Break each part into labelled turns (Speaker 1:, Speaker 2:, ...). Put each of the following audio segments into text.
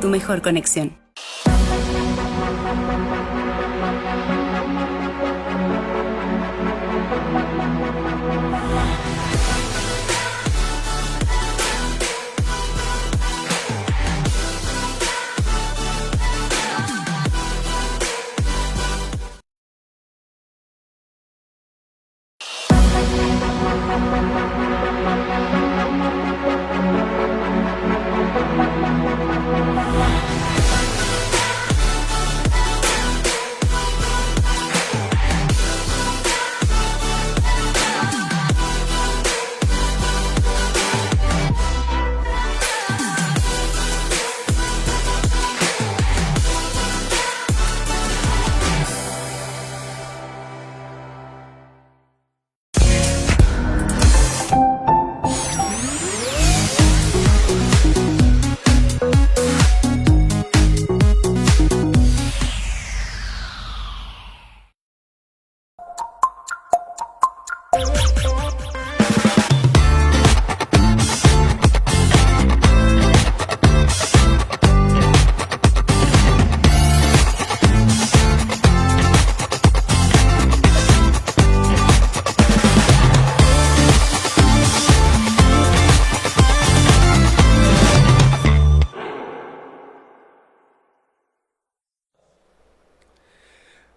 Speaker 1: tu mejor conexión.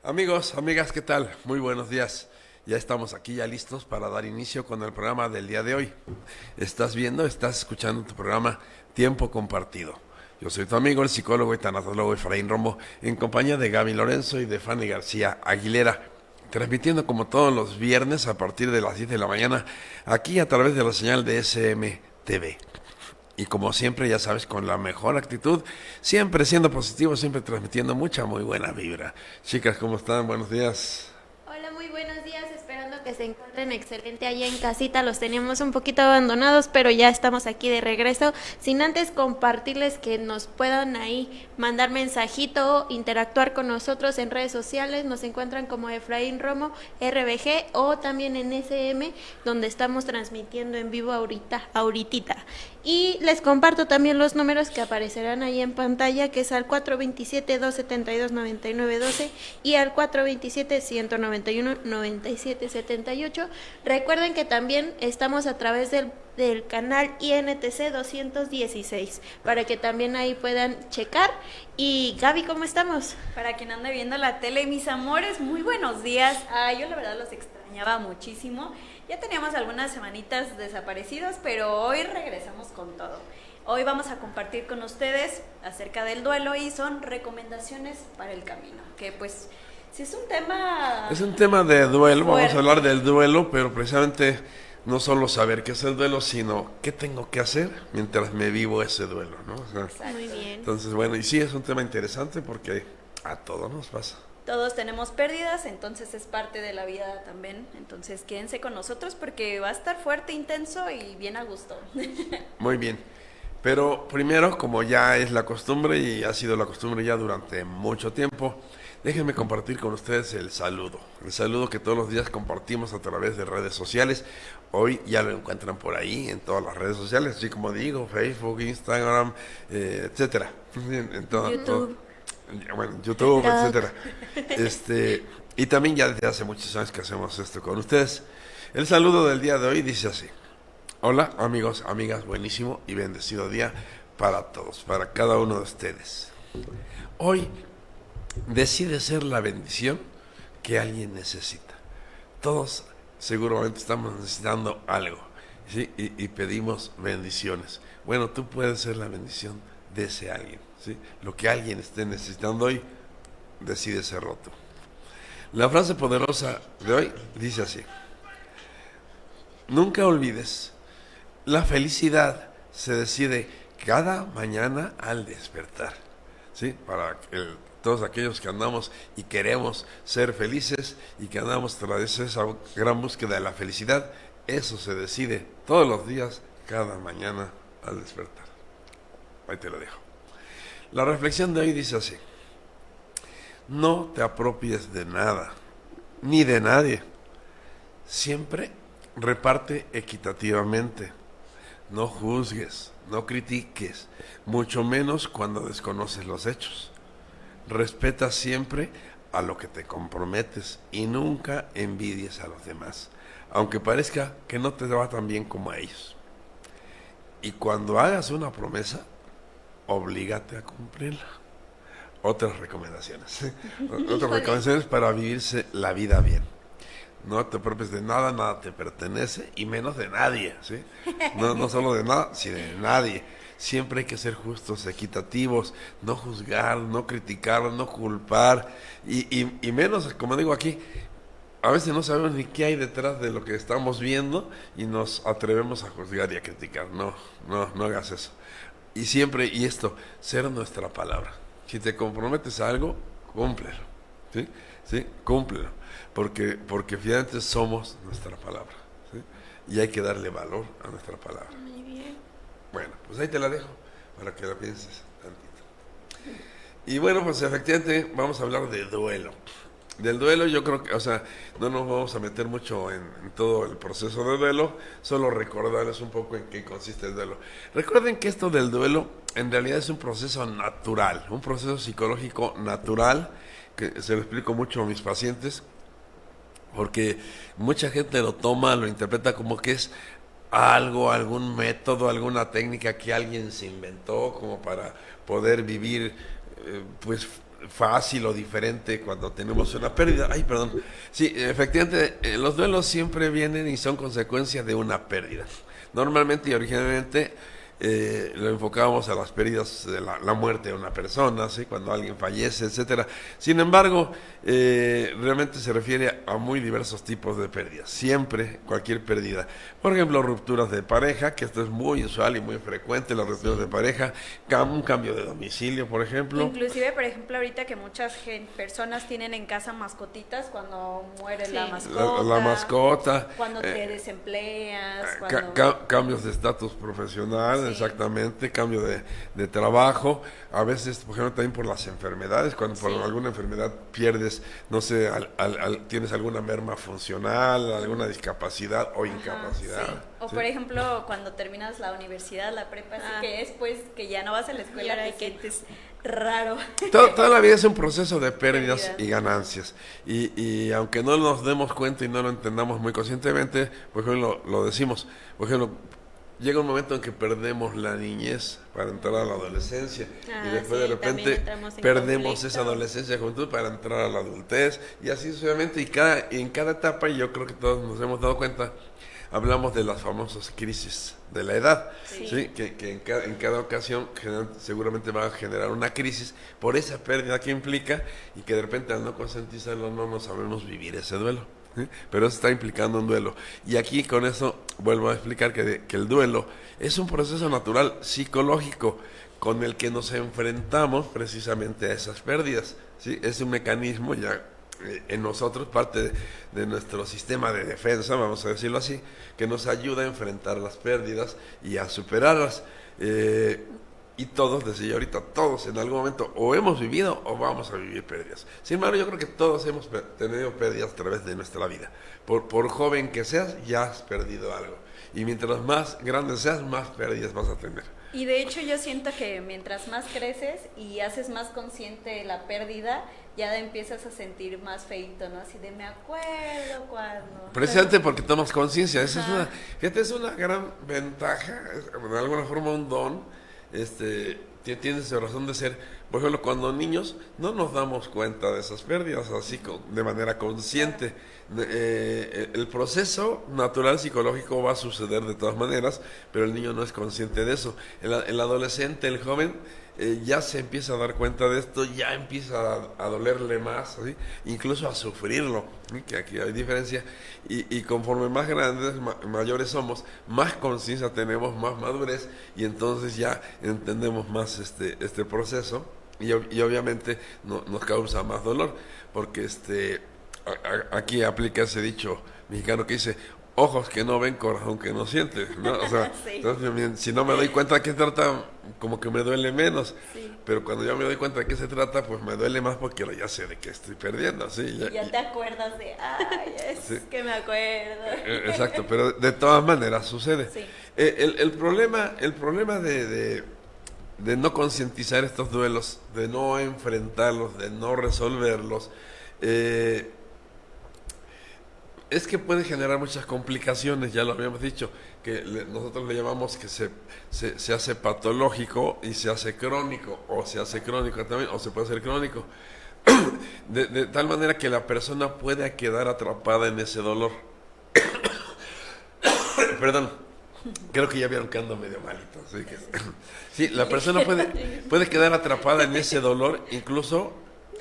Speaker 2: Amigos, amigas, ¿qué tal? Muy buenos días. Ya estamos aquí ya listos para dar inicio con el programa del día de hoy. Estás escuchando tu programa Tiempo Compartido. Yo soy tu amigo, el psicólogo y tanatólogo Efraín Romo, en compañía de Gaby Lorenzo y de Fanny García Aguilera, transmitiendo como todos los viernes a partir de las 10 de la mañana, aquí a través de la señal de SMTV. Y como siempre, ya sabes, con la mejor actitud, siempre siendo positivo, siempre transmitiendo mucha, muy buena vibra. Chicas, ¿cómo están? Buenos días.
Speaker 3: Hola, muy buenos días, esperando que se encuentren excelente allá en casita. Los teníamos un poquito abandonados, pero ya estamos aquí de regreso. Sin antes compartirles que nos puedan ahí mandar mensajito, interactuar con nosotros en redes sociales. Nos encuentran como Efraín Romo, RBG, o también en SM, donde estamos transmitiendo en vivo ahoritita. Y les comparto también los números que aparecerán ahí en pantalla, que es al 427-272-9912 y al 427-191-9778. Recuerden que también estamos a través del canal INTC 216, para que también ahí puedan checar. Y Gaby, ¿cómo estamos?
Speaker 4: Para quien ande viendo la tele, mis amores, muy buenos días. Yo la verdad los extrañaba muchísimo. Ya teníamos algunas semanitas desaparecidos, pero hoy regresamos con todo. Hoy vamos a compartir con ustedes acerca del duelo y son recomendaciones para el camino, que pues si es un tema...
Speaker 2: Es un tema de duelo,
Speaker 4: fuerte.
Speaker 2: Vamos a hablar del duelo, pero precisamente no solo saber qué es el duelo, sino qué tengo que hacer mientras me vivo ese duelo, ¿no? O sea,
Speaker 3: Muy bien.
Speaker 2: entonces, bueno, y sí, es un tema interesante porque a todos nos pasa.
Speaker 4: Todos tenemos pérdidas, entonces es parte de la vida también. Entonces quédense con nosotros porque va a estar fuerte, intenso y bien a gusto.
Speaker 2: Muy bien. Pero primero, como ya es la costumbre y ha sido la costumbre ya durante mucho tiempo, déjenme compartir con ustedes el saludo que todos los días compartimos a través de redes sociales. Hoy ya lo encuentran por ahí en todas las redes sociales, así como digo, Facebook, Instagram, etcétera. En
Speaker 3: YouTube.
Speaker 2: Bueno, YouTube, etcétera. Y también ya desde hace muchos años que hacemos esto con ustedes. El saludo del día de hoy dice así: hola amigos, amigas, buenísimo y bendecido día para todos, para cada uno de ustedes. Hoy decide ser la bendición que alguien necesita. Todos seguramente estamos necesitando algo, ¿sí? Y pedimos bendiciones. Bueno, tú puedes ser la bendición de ese alguien, ¿sí? Lo que alguien esté necesitando hoy, decide serlo tú. La frase poderosa de hoy dice así: nunca olvides, la felicidad se decide cada mañana al despertar, ¿sí? Para todos aquellos que andamos y queremos ser felices y que andamos tras esa gran búsqueda de la felicidad, eso se decide todos los días, cada mañana al despertar. Ahí te lo dejo. La reflexión de hoy dice así: no te apropies de nada, ni de nadie. Siempre reparte equitativamente. no juzgues, no critiques, mucho menos cuando desconoces los hechos. Respeta siempre a lo que te comprometes y nunca envidies a los demás, aunque parezca que no te va tan bien como a ellos. Y cuando hagas una promesa, oblígate a cumplirla. Otras recomendaciones. Otras recomendaciones para vivirse la vida bien. No te preocupes de nada, nada te pertenece y menos de nadie, ¿sí? No solo de nada, sino de nadie. Siempre hay que ser justos, equitativos, no juzgar, no criticar, no culpar y menos, como digo aquí, a veces no sabemos ni qué hay detrás de lo que estamos viendo y nos atrevemos a juzgar y a criticar. No hagas eso. Y siempre, y esto, ser nuestra palabra. Si te comprometes a algo, cúmplelo, ¿sí? ¿Sí? Cúmplelo, porque finalmente somos nuestra palabra, ¿sí? Y hay que darle valor a nuestra palabra.
Speaker 3: Muy bien.
Speaker 2: Bueno, pues ahí te la dejo para que la pienses tantito. Y bueno, pues efectivamente vamos a hablar de duelo. Del duelo yo creo que, o sea, no nos vamos a meter mucho en todo el proceso de duelo, solo recordarles un poco en qué consiste el duelo. Recuerden que esto del duelo en realidad es un proceso natural, un proceso psicológico natural, que se lo explico mucho a mis pacientes, porque mucha gente lo toma, lo interpreta como que es algo, algún método, alguna técnica que alguien se inventó como para poder vivir, pues fácil o diferente cuando tenemos una pérdida. Ay, perdón. Sí, efectivamente, los duelos siempre vienen y son consecuencia de una pérdida. Normalmente y originalmente lo enfocábamos a las pérdidas de la muerte de una persona, ¿sí? Cuando alguien fallece, etcétera. Sin embargo, realmente se refiere a muy diversos tipos de pérdidas. Siempre, cualquier pérdida. Por ejemplo, rupturas de pareja, que esto es muy usual y muy frecuente, las rupturas de pareja, un cambio de domicilio, por ejemplo.
Speaker 4: Inclusive, por ejemplo, ahorita que muchas personas tienen en casa mascotitas, cuando muere la mascota.
Speaker 2: La mascota.
Speaker 4: Cuando te desempleas.
Speaker 2: Cambios de estatus profesional, sí. Exactamente, cambio de trabajo. A veces, por ejemplo, también por las enfermedades, cuando por alguna enfermedad pierdes, no sé, tienes alguna merma funcional, alguna discapacidad o incapacidad. Sí.
Speaker 4: O por ejemplo, cuando terminas la universidad, la prepa, así que después que ya no vas a la escuela, te sientes raro.
Speaker 2: Toda la vida es un proceso de pérdidas y ganancias. Y aunque no nos demos cuenta y no lo entendamos muy conscientemente, por ejemplo, lo decimos, por ejemplo, llega un momento en que perdemos la niñez para entrar a la adolescencia y después de repente perdemos esa adolescencia y juventud para entrar a la adultez y así sucesivamente y en cada etapa, y yo creo que todos nos hemos dado cuenta, hablamos de las famosas crisis de la edad, ¿sí? Que en cada ocasión seguramente va a generar una crisis por esa pérdida que implica y que de repente al no concientizarlo no sabemos vivir ese duelo. ¿Sí? Pero eso está implicando un duelo. Y aquí con eso vuelvo a explicar que el duelo es un proceso natural psicológico con el que nos enfrentamos precisamente a esas pérdidas. ¿Sí? Es un mecanismo ya en nosotros, parte de nuestro sistema de defensa, vamos a decirlo así, que nos ayuda a enfrentar las pérdidas y a superarlas. Y todos, decía ahorita, todos en algún momento o hemos vivido o vamos a vivir pérdidas. Sin embargo, yo creo que todos hemos tenido pérdidas a través de nuestra vida. Por joven que seas, ya has perdido algo. Y mientras más grande seas, más pérdidas vas a tener.
Speaker 4: Y de hecho yo siento que mientras más creces y haces más consciente la pérdida, ya empiezas a sentir más feíto, ¿no? Así de me acuerdo cuando...
Speaker 2: Precisamente porque tomas conciencia. Esa es una gran ventaja, de alguna forma un don. Tienes razón de ser. Por ejemplo, cuando niños no nos damos cuenta de esas pérdidas así de manera consciente. El proceso natural psicológico va a suceder de todas maneras, pero el niño no es consciente de eso. El adolescente, el joven, ya se empieza a dar cuenta de esto, ya empieza a dolerle más, ¿sí? Incluso a sufrirlo, ¿sí? Que aquí hay diferencia, y conforme más grandes, mayores somos, más conciencia tenemos, más madurez, y entonces ya entendemos más este proceso, y obviamente nos causa más dolor, porque aquí aplica ese dicho mexicano que dice: ojos que no ven, corazón que no siente, ¿no? O sea, sí. Entonces, si no me doy cuenta de qué se trata, como que me duele menos. Sí. Pero cuando yo me doy cuenta de qué se trata, pues me duele más porque ya sé de qué estoy perdiendo, ¿sí?
Speaker 4: Ya te acuerdas de, ay, es que me acuerdo.
Speaker 2: Exacto, pero de todas maneras sucede. Sí. El problema de no concientizar estos duelos, de no enfrentarlos, de no resolverlos, es que puede generar muchas complicaciones, ya lo habíamos dicho, que nosotros le llamamos que se hace patológico y se hace crónico, o se hace crónico también, o se puede hacer crónico, de tal manera que la persona pueda quedar atrapada en ese dolor. Perdón, creo que ya vieron que ando medio malito. Así que, sí, la persona puede quedar atrapada en ese dolor incluso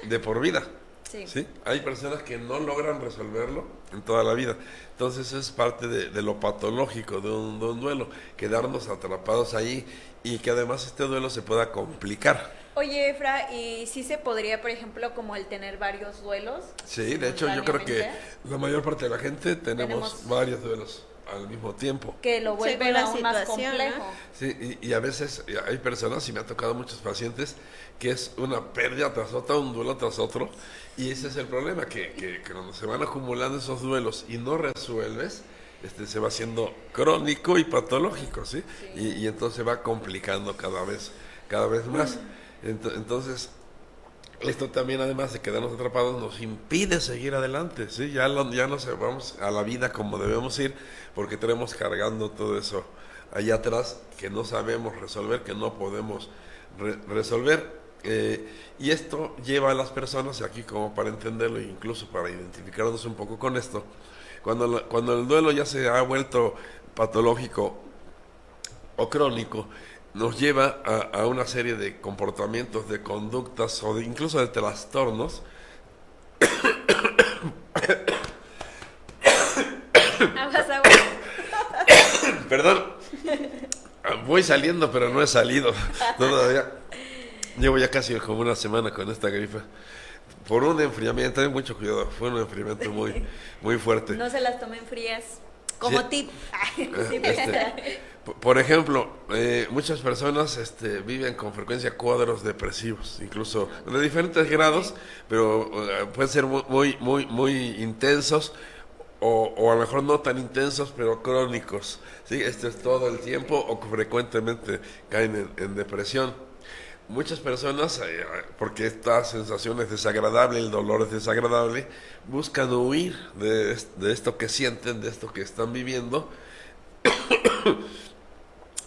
Speaker 2: de por vida.
Speaker 4: Sí.
Speaker 2: ¿Sí? Hay personas que no logran resolverlo en toda la vida. Entonces es parte de lo patológico de un duelo, quedarnos atrapados ahí y que además este duelo se pueda complicar.
Speaker 4: Oye, Efra, ¿y sí se podría, por ejemplo, como el tener varios duelos?
Speaker 2: Sí, de hecho yo creo que la mayor parte de la gente tenemos varios duelos al mismo tiempo.
Speaker 4: Que lo vuelven
Speaker 3: la
Speaker 4: aún más
Speaker 3: situación,
Speaker 4: complejo.
Speaker 3: ¿no?
Speaker 2: Sí, y a veces hay personas, y me ha tocado muchos pacientes, que es una pérdida tras otra, un duelo tras otro, y ese es el problema, que cuando se van acumulando esos duelos y no resuelves, se va haciendo crónico y patológico, ¿sí? Y entonces se va complicando cada vez más. Entonces, esto también, además de quedarnos atrapados, nos impide seguir adelante, ¿sí? Ya no vamos a la vida como debemos ir, porque tenemos cargando todo eso allá atrás que no sabemos resolver, que no podemos resolver. Y esto lleva a las personas, aquí como para entenderlo e incluso para identificarnos un poco con esto, cuando el duelo ya se ha vuelto patológico o crónico, nos lleva a una serie de comportamientos, de conductas o incluso de trastornos.
Speaker 4: Agua.
Speaker 2: Perdón, voy saliendo pero no he salido todavía. Llevo ya casi como una semana con esta gripe. Por un enfriamiento, ten mucho cuidado, fue un enfriamiento muy fuerte.
Speaker 4: No se las tomen frías. Como
Speaker 2: Sí.
Speaker 4: tip. Sí,
Speaker 2: Por ejemplo, muchas personas viven con frecuencia cuadros depresivos, incluso de diferentes grados, pero pueden ser muy intensos o a lo mejor no tan intensos, pero crónicos. ¿Sí? Esto es todo el tiempo o que frecuentemente caen en depresión. Muchas personas, porque esta sensación es desagradable, el dolor es desagradable, buscan huir de esto que sienten, de esto que están viviendo,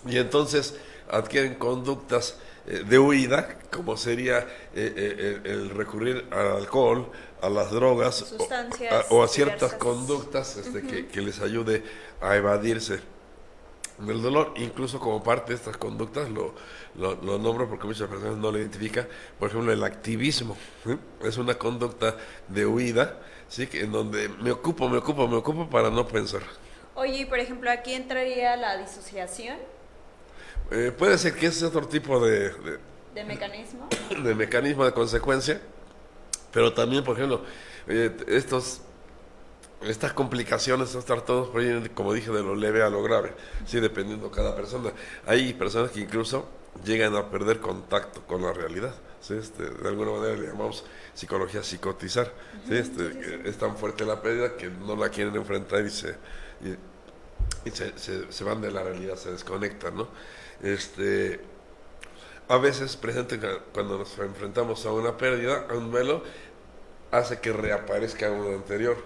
Speaker 2: y entonces adquieren conductas de huida, como sería el recurrir al alcohol, a las drogas
Speaker 4: Sustancias
Speaker 2: o a ciertas
Speaker 4: diversas.
Speaker 2: conductas que les ayude a evadirse del dolor. Incluso como parte de estas conductas lo nombro porque muchas personas no lo identifican. Por ejemplo, el activismo, ¿sí? Es una conducta de huida, ¿sí? En donde me ocupo para no pensar.
Speaker 4: Oye, y por ejemplo, aquí entraría la disociación
Speaker 2: Puede ser que ese es otro tipo
Speaker 4: de mecanismo.
Speaker 2: de mecanismo de consecuencia, pero también, por ejemplo, estas complicaciones, estos trastornos provienen, como dije, de lo leve a lo grave, sí, dependiendo de cada persona. Hay personas que incluso llegan a perder contacto con la realidad, ¿sí? De alguna manera le llamamos psicología psicotizar, ¿sí? Es tan fuerte la pérdida que no la quieren enfrentar y se van de la realidad, se desconectan, ¿no? A veces, presente, cuando nos enfrentamos a una pérdida, a un duelo, hace que reaparezca uno anterior.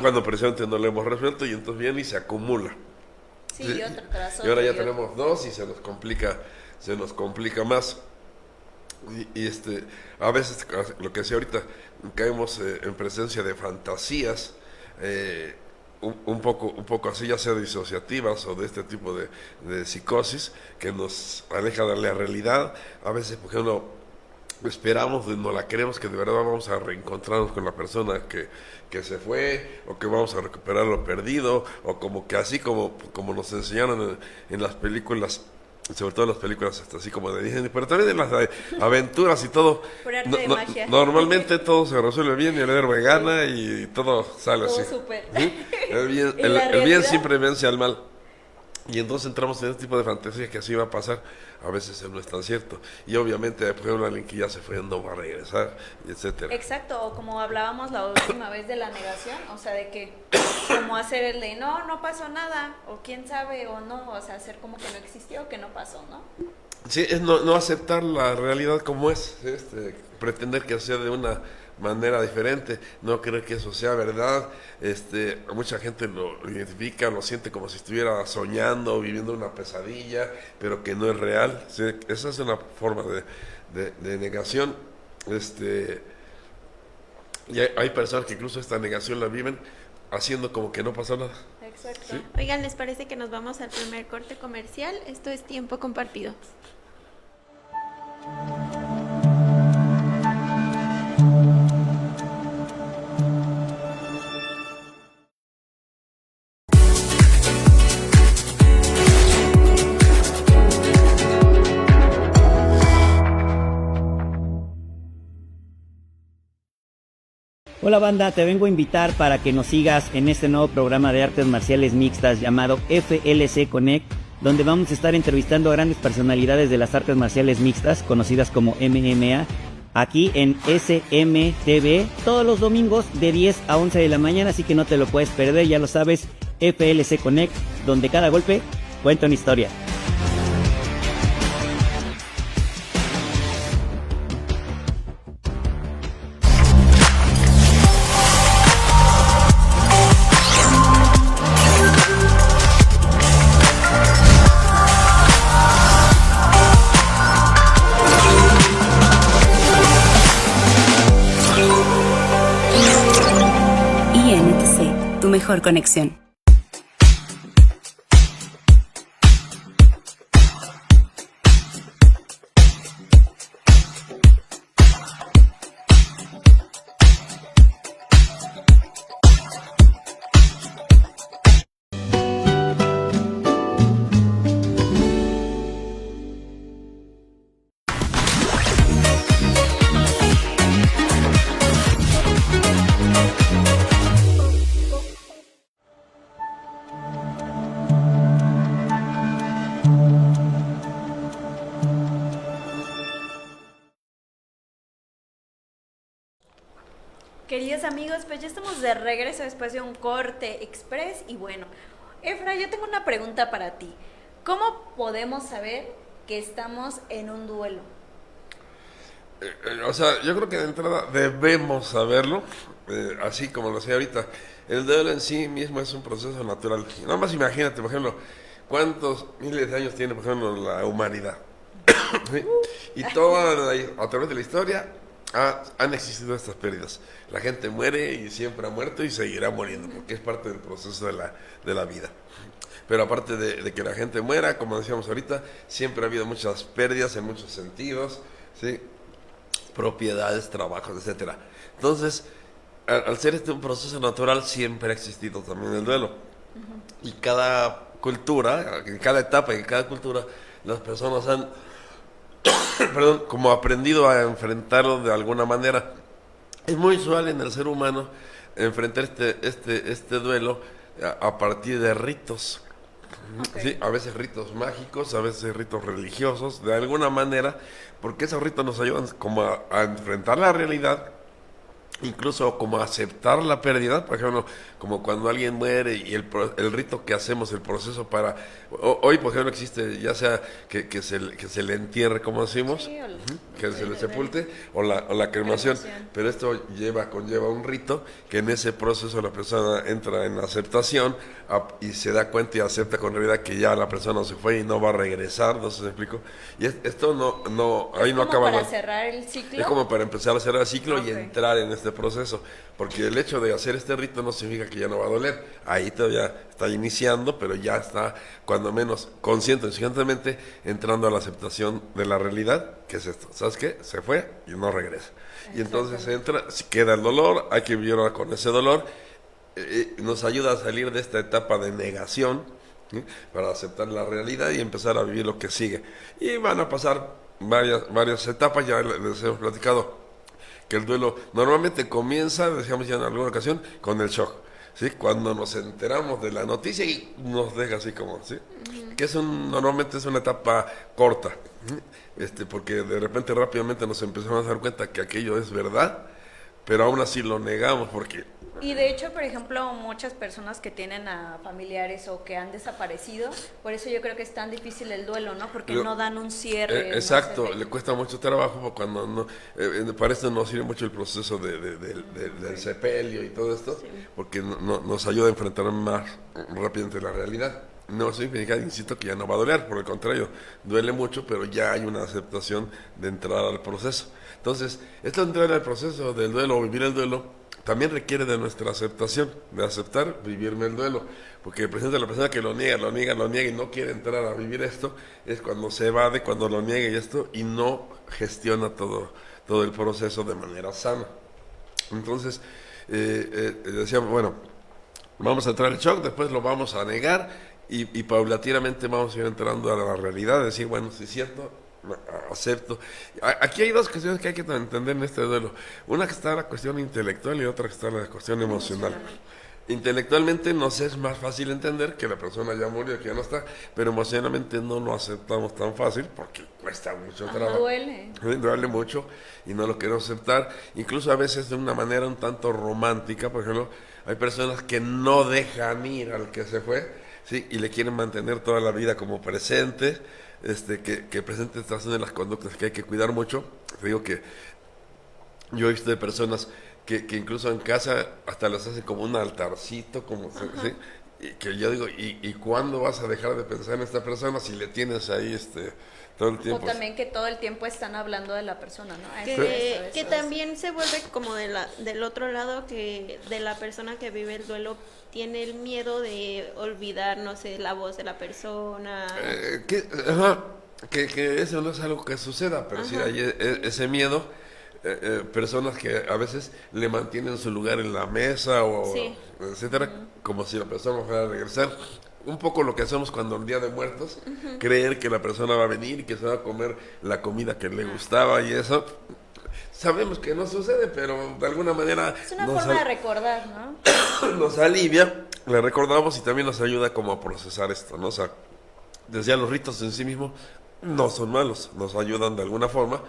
Speaker 2: Cuando presente no lo hemos resuelto y entonces viene y se acumula.
Speaker 4: Sí, y otro tras otro.
Speaker 2: Y ahora ya
Speaker 4: otro.
Speaker 2: tenemos dos y se nos complica más. Y a veces, lo que decía ahorita, caemos en presencia de fantasías, un poco así, ya sea disociativas o de este tipo de psicosis, que nos aleja de la realidad. A veces, por ejemplo, esperamos, no la queremos, que de verdad vamos a reencontrarnos con la persona que se fue, o que vamos a recuperar lo perdido, o como que así como nos enseñaron en las películas, sobre todo en las películas así como de Disney, pero también en las aventuras y todo.
Speaker 4: Por arte de magia.
Speaker 2: Normalmente todo se resuelve bien, y el héroe gana y todo sale
Speaker 4: Todo
Speaker 2: así.
Speaker 4: súper.
Speaker 2: ¿Sí? El
Speaker 4: ¿Y la
Speaker 2: bien
Speaker 4: realidad?
Speaker 2: siempre vence al mal. Y entonces entramos en este tipo de fantasía que así va a pasar, a veces no es tan cierto. Y obviamente, por ejemplo, alguien que ya se fue no va a regresar, etcétera.
Speaker 4: Exacto, o como hablábamos la última vez de la negación, o sea, de que como hacer el de no pasó nada, o quién sabe, o no, o sea, hacer como que no existió, que no pasó, ¿no?
Speaker 2: Sí, es no aceptar la realidad como es, pretender que sea de una manera diferente, no creer que eso sea verdad. Mucha gente lo identifica, lo siente como si estuviera soñando, viviendo una pesadilla, pero que no es real. ¿Sí? Esa es una forma de negación. Y hay personas que incluso esta negación la viven haciendo como que no pasó nada.
Speaker 4: Exacto.
Speaker 2: ¿Sí?
Speaker 3: Oigan, ¿les parece que nos vamos al primer corte comercial? Esto es Tiempo Compartido.
Speaker 1: Hola banda, te vengo a invitar para que nos sigas en este nuevo programa de artes marciales mixtas llamado FLC Connect, donde vamos a estar entrevistando a grandes personalidades de las artes marciales mixtas, conocidas como MMA, aquí en SMTV, todos los domingos de 10 a 11 de la mañana, así que no te lo puedes perder, ya lo sabes, FLC Connect, donde cada golpe cuenta una historia.
Speaker 5: INTC, tu mejor conexión.
Speaker 4: Queridos amigos, pues ya estamos de regreso después de un corte express y bueno, Efra, yo tengo una pregunta para ti. ¿Cómo podemos saber que estamos en un duelo?
Speaker 2: O sea, yo creo que de entrada debemos saberlo, así como lo sé ahorita. El duelo en sí mismo es un proceso natural. Nada más imagínate, por ejemplo, cuántos miles de años tiene, por ejemplo, la humanidad. ¿Sí? Y a través de la historia han existido estas pérdidas. La gente muere y siempre ha muerto y seguirá muriendo, porque es parte del proceso de la vida. Pero aparte de que la gente muera, como decíamos ahorita, siempre ha habido muchas pérdidas en muchos sentidos, ¿sí? Propiedades, trabajos, etcétera. Entonces, al ser un proceso natural, siempre ha existido también el duelo. Y cada cultura, en cada etapa, en cada cultura, las personas han como aprendido a enfrentarlo de alguna manera. Es muy usual en el ser humano enfrentar este duelo a partir de ritos. Okay. Sí, a veces ritos mágicos, a veces ritos religiosos, de alguna manera, porque esos ritos nos ayudan como a enfrentar la realidad, incluso como a aceptar la pérdida. Por ejemplo, como cuando alguien muere y el rito que hacemos, el proceso para... Hoy, por ejemplo, existe ya sea que se le entierre, como decimos, sí, que se le sepulte, o la cremación, pero esto conlleva un rito que en ese proceso la persona entra en aceptación y se da cuenta y acepta con realidad que ya la persona se fue y no va a regresar. No sé si me explico. Y esto ahí no acaba.
Speaker 4: ¿Es como para cerrar el ciclo?
Speaker 2: Es como para empezar a cerrar el ciclo y entrar en este proceso, porque el hecho de hacer este rito no significa que ya no va a doler. Ahí todavía está iniciando, pero ya está, cuando menos conscientemente, entrando a la aceptación de la realidad, que es esto. ¿Sabes qué? Se fue y no regresa. Y entonces queda el dolor, hay que vivir ahora con ese dolor. Nos ayuda a salir de esta etapa de negación, ¿sí? Para aceptar la realidad y empezar a vivir lo que sigue. Y van a pasar varias etapas, ya les hemos platicado que el duelo normalmente comienza, decíamos ya en alguna ocasión, con el shock. ¿sí? Cuando nos enteramos de la noticia y nos deja así como, ¿sí? Que normalmente es una etapa corta, porque de repente rápidamente nos empezamos a dar cuenta que aquello es verdad, pero aún así lo negamos porque...
Speaker 4: Y de hecho, por ejemplo, muchas personas que tienen a familiares o que han desaparecido, por eso yo creo que es tan difícil el duelo, ¿no? Porque no dan un cierre.
Speaker 2: Exacto, le cuesta mucho trabajo cuando no, para esto nos sirve mucho el proceso del sepelio y todo esto, sí, porque nos ayuda a enfrentar más rápidamente la realidad. No significa, insisto, que ya no va a doler, por el contrario, duele mucho, pero ya hay una aceptación de entrar al proceso. Entonces, esto de entrar al proceso del duelo o vivir el duelo, también requiere de nuestra aceptación, de aceptar vivirme el duelo, porque presente la persona que lo niega y no quiere entrar a vivir esto, es cuando se evade, cuando lo niega y esto, y no gestiona todo el proceso de manera sana. Entonces, decíamos, bueno, vamos a entrar en shock, después lo vamos a negar, y paulatinamente vamos a ir entrando a la realidad, decir, bueno, si es cierto, acepto. Aquí hay dos cuestiones que hay que entender en este duelo. Una que está la cuestión intelectual y otra que está la cuestión emocional. Intelectualmente nos es más fácil entender que la persona ya murió, que ya no está, pero emocionalmente no lo aceptamos tan fácil porque cuesta mucho trabajo. Duele mucho y no lo queremos aceptar. Incluso a veces de una manera un tanto romántica, por ejemplo, hay personas que no dejan ir al que se fue, ¿sí? Y le quieren mantener toda la vida como presente. Que presente estas de las conductas que hay que cuidar mucho. Te digo que yo he visto de personas que incluso en casa hasta las hacen como un altarcito, como ¿sí? Y que yo digo, ¿y cuándo vas a dejar de pensar en esta persona si le tienes ahí todo el tiempo?
Speaker 4: O también que todo el tiempo están hablando de la persona, ¿no?
Speaker 3: Que también se vuelve como del otro lado, que de la persona que vive el duelo tiene el miedo de olvidar, no sé, la voz de la persona.
Speaker 2: Que eso no es algo que suceda, pero sí hay ese miedo. Personas que a veces le mantienen su lugar en la mesa o sí, etcétera, como si la persona fuera a regresar. Un poco lo que hacemos cuando el Día de Muertos, creer que la persona va a venir y que se va a comer la comida que le gustaba y eso. Sabemos que no sucede, pero de alguna manera...
Speaker 4: Es una forma de recordar, ¿no?
Speaker 2: Nos alivia, le recordamos y también nos ayuda como a procesar esto, ¿no? O sea, decía, los ritos en sí mismos no son malos, nos ayudan de alguna forma.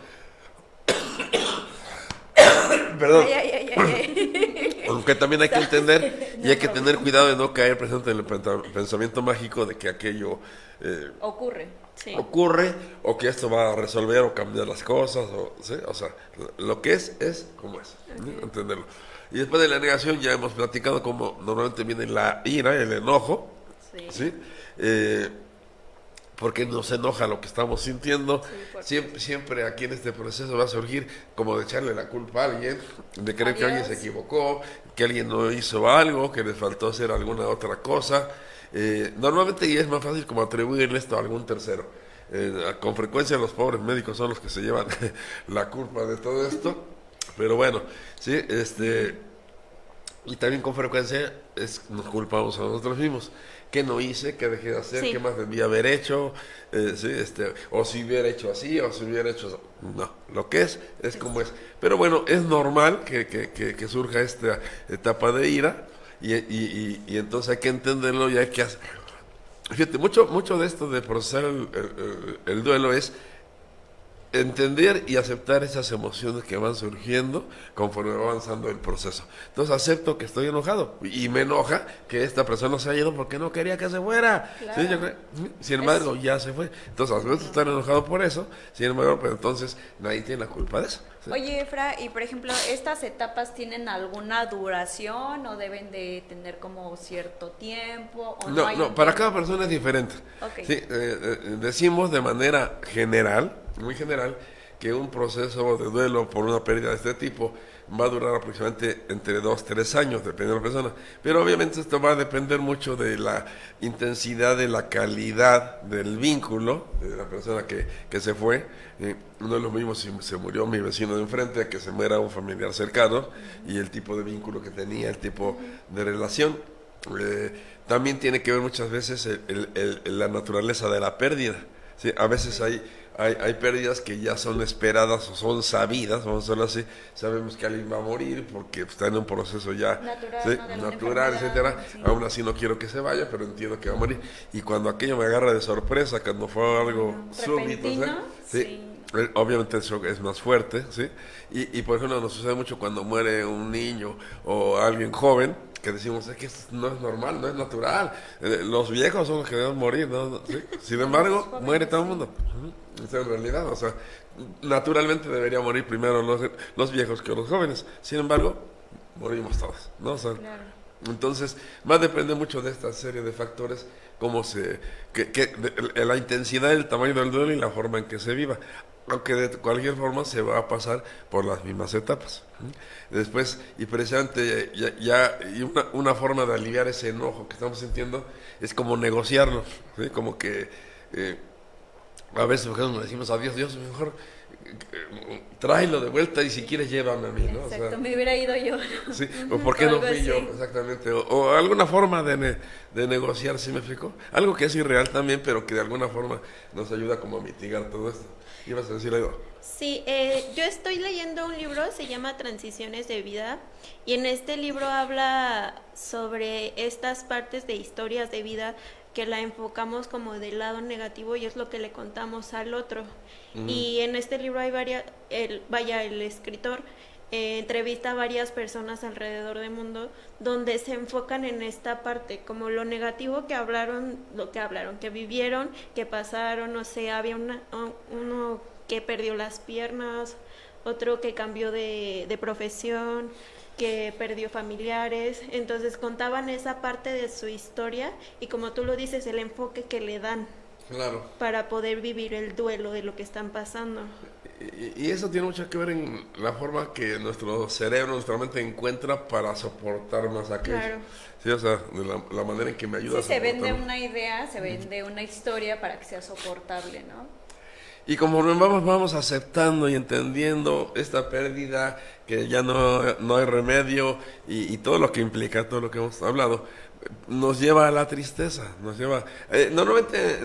Speaker 2: Perdón. Aunque también hay que entender y hay que tener cuidado de no caer presente en el pensamiento mágico de que aquello
Speaker 4: ocurre.
Speaker 3: Sí.
Speaker 2: Ocurre, o que esto va a resolver o cambiar las cosas, ¿sí? O sea, lo que es como es, okay, entenderlo. Y después de la negación ya hemos platicado cómo normalmente viene la ira, el enojo, ¿sí? Porque nos enoja lo que estamos sintiendo. Sí, siempre aquí en este proceso va a surgir como de echarle la culpa a alguien, de creer que alguien se equivocó, que alguien no hizo algo, que le faltó hacer alguna otra cosa. Normalmente ya es más fácil como atribuirle esto a algún tercero. Con frecuencia los pobres médicos son los que se llevan la culpa de todo esto, pero bueno, sí, y también con frecuencia nos culpamos a nosotros mismos. ¿Qué no hice? ¿Qué dejé de hacer? Sí. ¿Qué más debía haber hecho? Sí, o si hubiera hecho así, o si hubiera hecho eso. No, lo que es como es. Pero bueno, es normal que surja esta etapa de ira. Y entonces hay que entenderlo y hay que hacer. Fíjate, mucho de esto de procesar el duelo es entender y aceptar esas emociones que van surgiendo conforme va avanzando el proceso. Entonces acepto que estoy enojado y me enoja que esta persona se haya ido porque no quería que se fuera. Claro. ¿Sí? Sin embargo, ya se fue. Entonces, a veces están enojados por eso, sin embargo, pero entonces nadie tiene la culpa de eso. ¿Sí?
Speaker 4: Oye, Efra, y por ejemplo, ¿estas etapas tienen alguna duración o deben de tener como cierto tiempo? ¿O no,
Speaker 2: para cada persona es diferente.
Speaker 4: Okay.
Speaker 2: Sí, decimos de manera general, muy general, que un proceso de duelo por una pérdida de este tipo va a durar aproximadamente entre 2-3 años, dependiendo de la persona. Pero obviamente esto va a depender mucho de la intensidad, de la calidad del vínculo de la persona que se fue. No es lo mismo si se murió mi vecino de enfrente a que se muera un familiar cercano, y el tipo de vínculo que tenía, el tipo de relación. También tiene que ver muchas veces la naturaleza de la pérdida. Sí, a veces hay hay pérdidas que ya son esperadas o son sabidas, vamos a decirlo así. Sabemos que alguien va a morir porque está en un proceso ya
Speaker 4: Natural,
Speaker 2: ¿sí?
Speaker 4: ¿no? De alguna
Speaker 2: Natural,
Speaker 4: enfermedad,
Speaker 2: etcétera.
Speaker 4: sí.
Speaker 2: Aún así no quiero que se vaya, pero entiendo que va a morir. Y cuando aquello me agarra de sorpresa, cuando fue algo súbito,
Speaker 4: Repentino,
Speaker 2: ¿sí?
Speaker 4: sí.
Speaker 2: Obviamente el shock es más fuerte, ¿sí? Y por ejemplo nos sucede mucho cuando muere un niño o alguien joven, que decimos, es que esto no es normal, no es natural. Los viejos son los que deben morir, ¿no? ¿Sí? Sin embargo, muere todo el mundo. Esa es la realidad, o sea, naturalmente debería morir primero los viejos que los jóvenes. Sin embargo, morimos todos, ¿no? O sea,
Speaker 4: Claro.
Speaker 2: entonces, va a depender mucho de esta serie de factores, la intensidad, el tamaño del duelo y la forma en que se viva. Aunque de cualquier forma se va a pasar por las mismas etapas. Después, y precisamente y una forma de aliviar ese enojo que estamos sintiendo es como negociarlo, ¿sí? Como que a veces por ejemplo, le decimos a Dios, mejor tráelo de vuelta y si quieres llévame a mí, ¿no?
Speaker 4: Exacto,
Speaker 2: O sea,
Speaker 4: me hubiera ido yo.
Speaker 2: sí, o por qué no
Speaker 4: Algo
Speaker 2: fui yo,
Speaker 4: así.
Speaker 2: exactamente, o alguna forma de negociar, ¿sí me explico? Algo que es irreal también, pero que de alguna forma nos ayuda como a mitigar todo esto. ¿Ibas a decir algo?
Speaker 3: Sí, yo estoy leyendo un libro, se llama Transiciones de Vida, y en este libro habla sobre estas partes de historias de vida que la enfocamos como del lado negativo y es lo que le contamos al otro. Y en este libro hay el escritor entrevista a varias personas alrededor del mundo donde se enfocan en esta parte, como lo negativo que vivieron, que pasaron, o sea, había uno que perdió las piernas, otro que cambió de profesión, que perdió familiares, entonces contaban esa parte de su historia y como tú lo dices, el enfoque que le dan
Speaker 2: Claro.
Speaker 3: para poder vivir el duelo de lo que están pasando.
Speaker 2: Y eso tiene mucho que ver en la forma que nuestro cerebro, nuestra mente encuentra para soportar más aquello.
Speaker 3: Claro.
Speaker 2: Sí, o sea, de la manera en que me ayuda
Speaker 4: Sí,
Speaker 2: a
Speaker 4: se vende
Speaker 2: soportarlo.
Speaker 4: una idea, se vende una historia para que sea soportable, ¿no?
Speaker 2: Y como vamos aceptando y entendiendo esta pérdida, que ya no hay remedio y todo lo que implica, todo lo que hemos hablado, nos lleva a la tristeza, nos lleva... normalmente,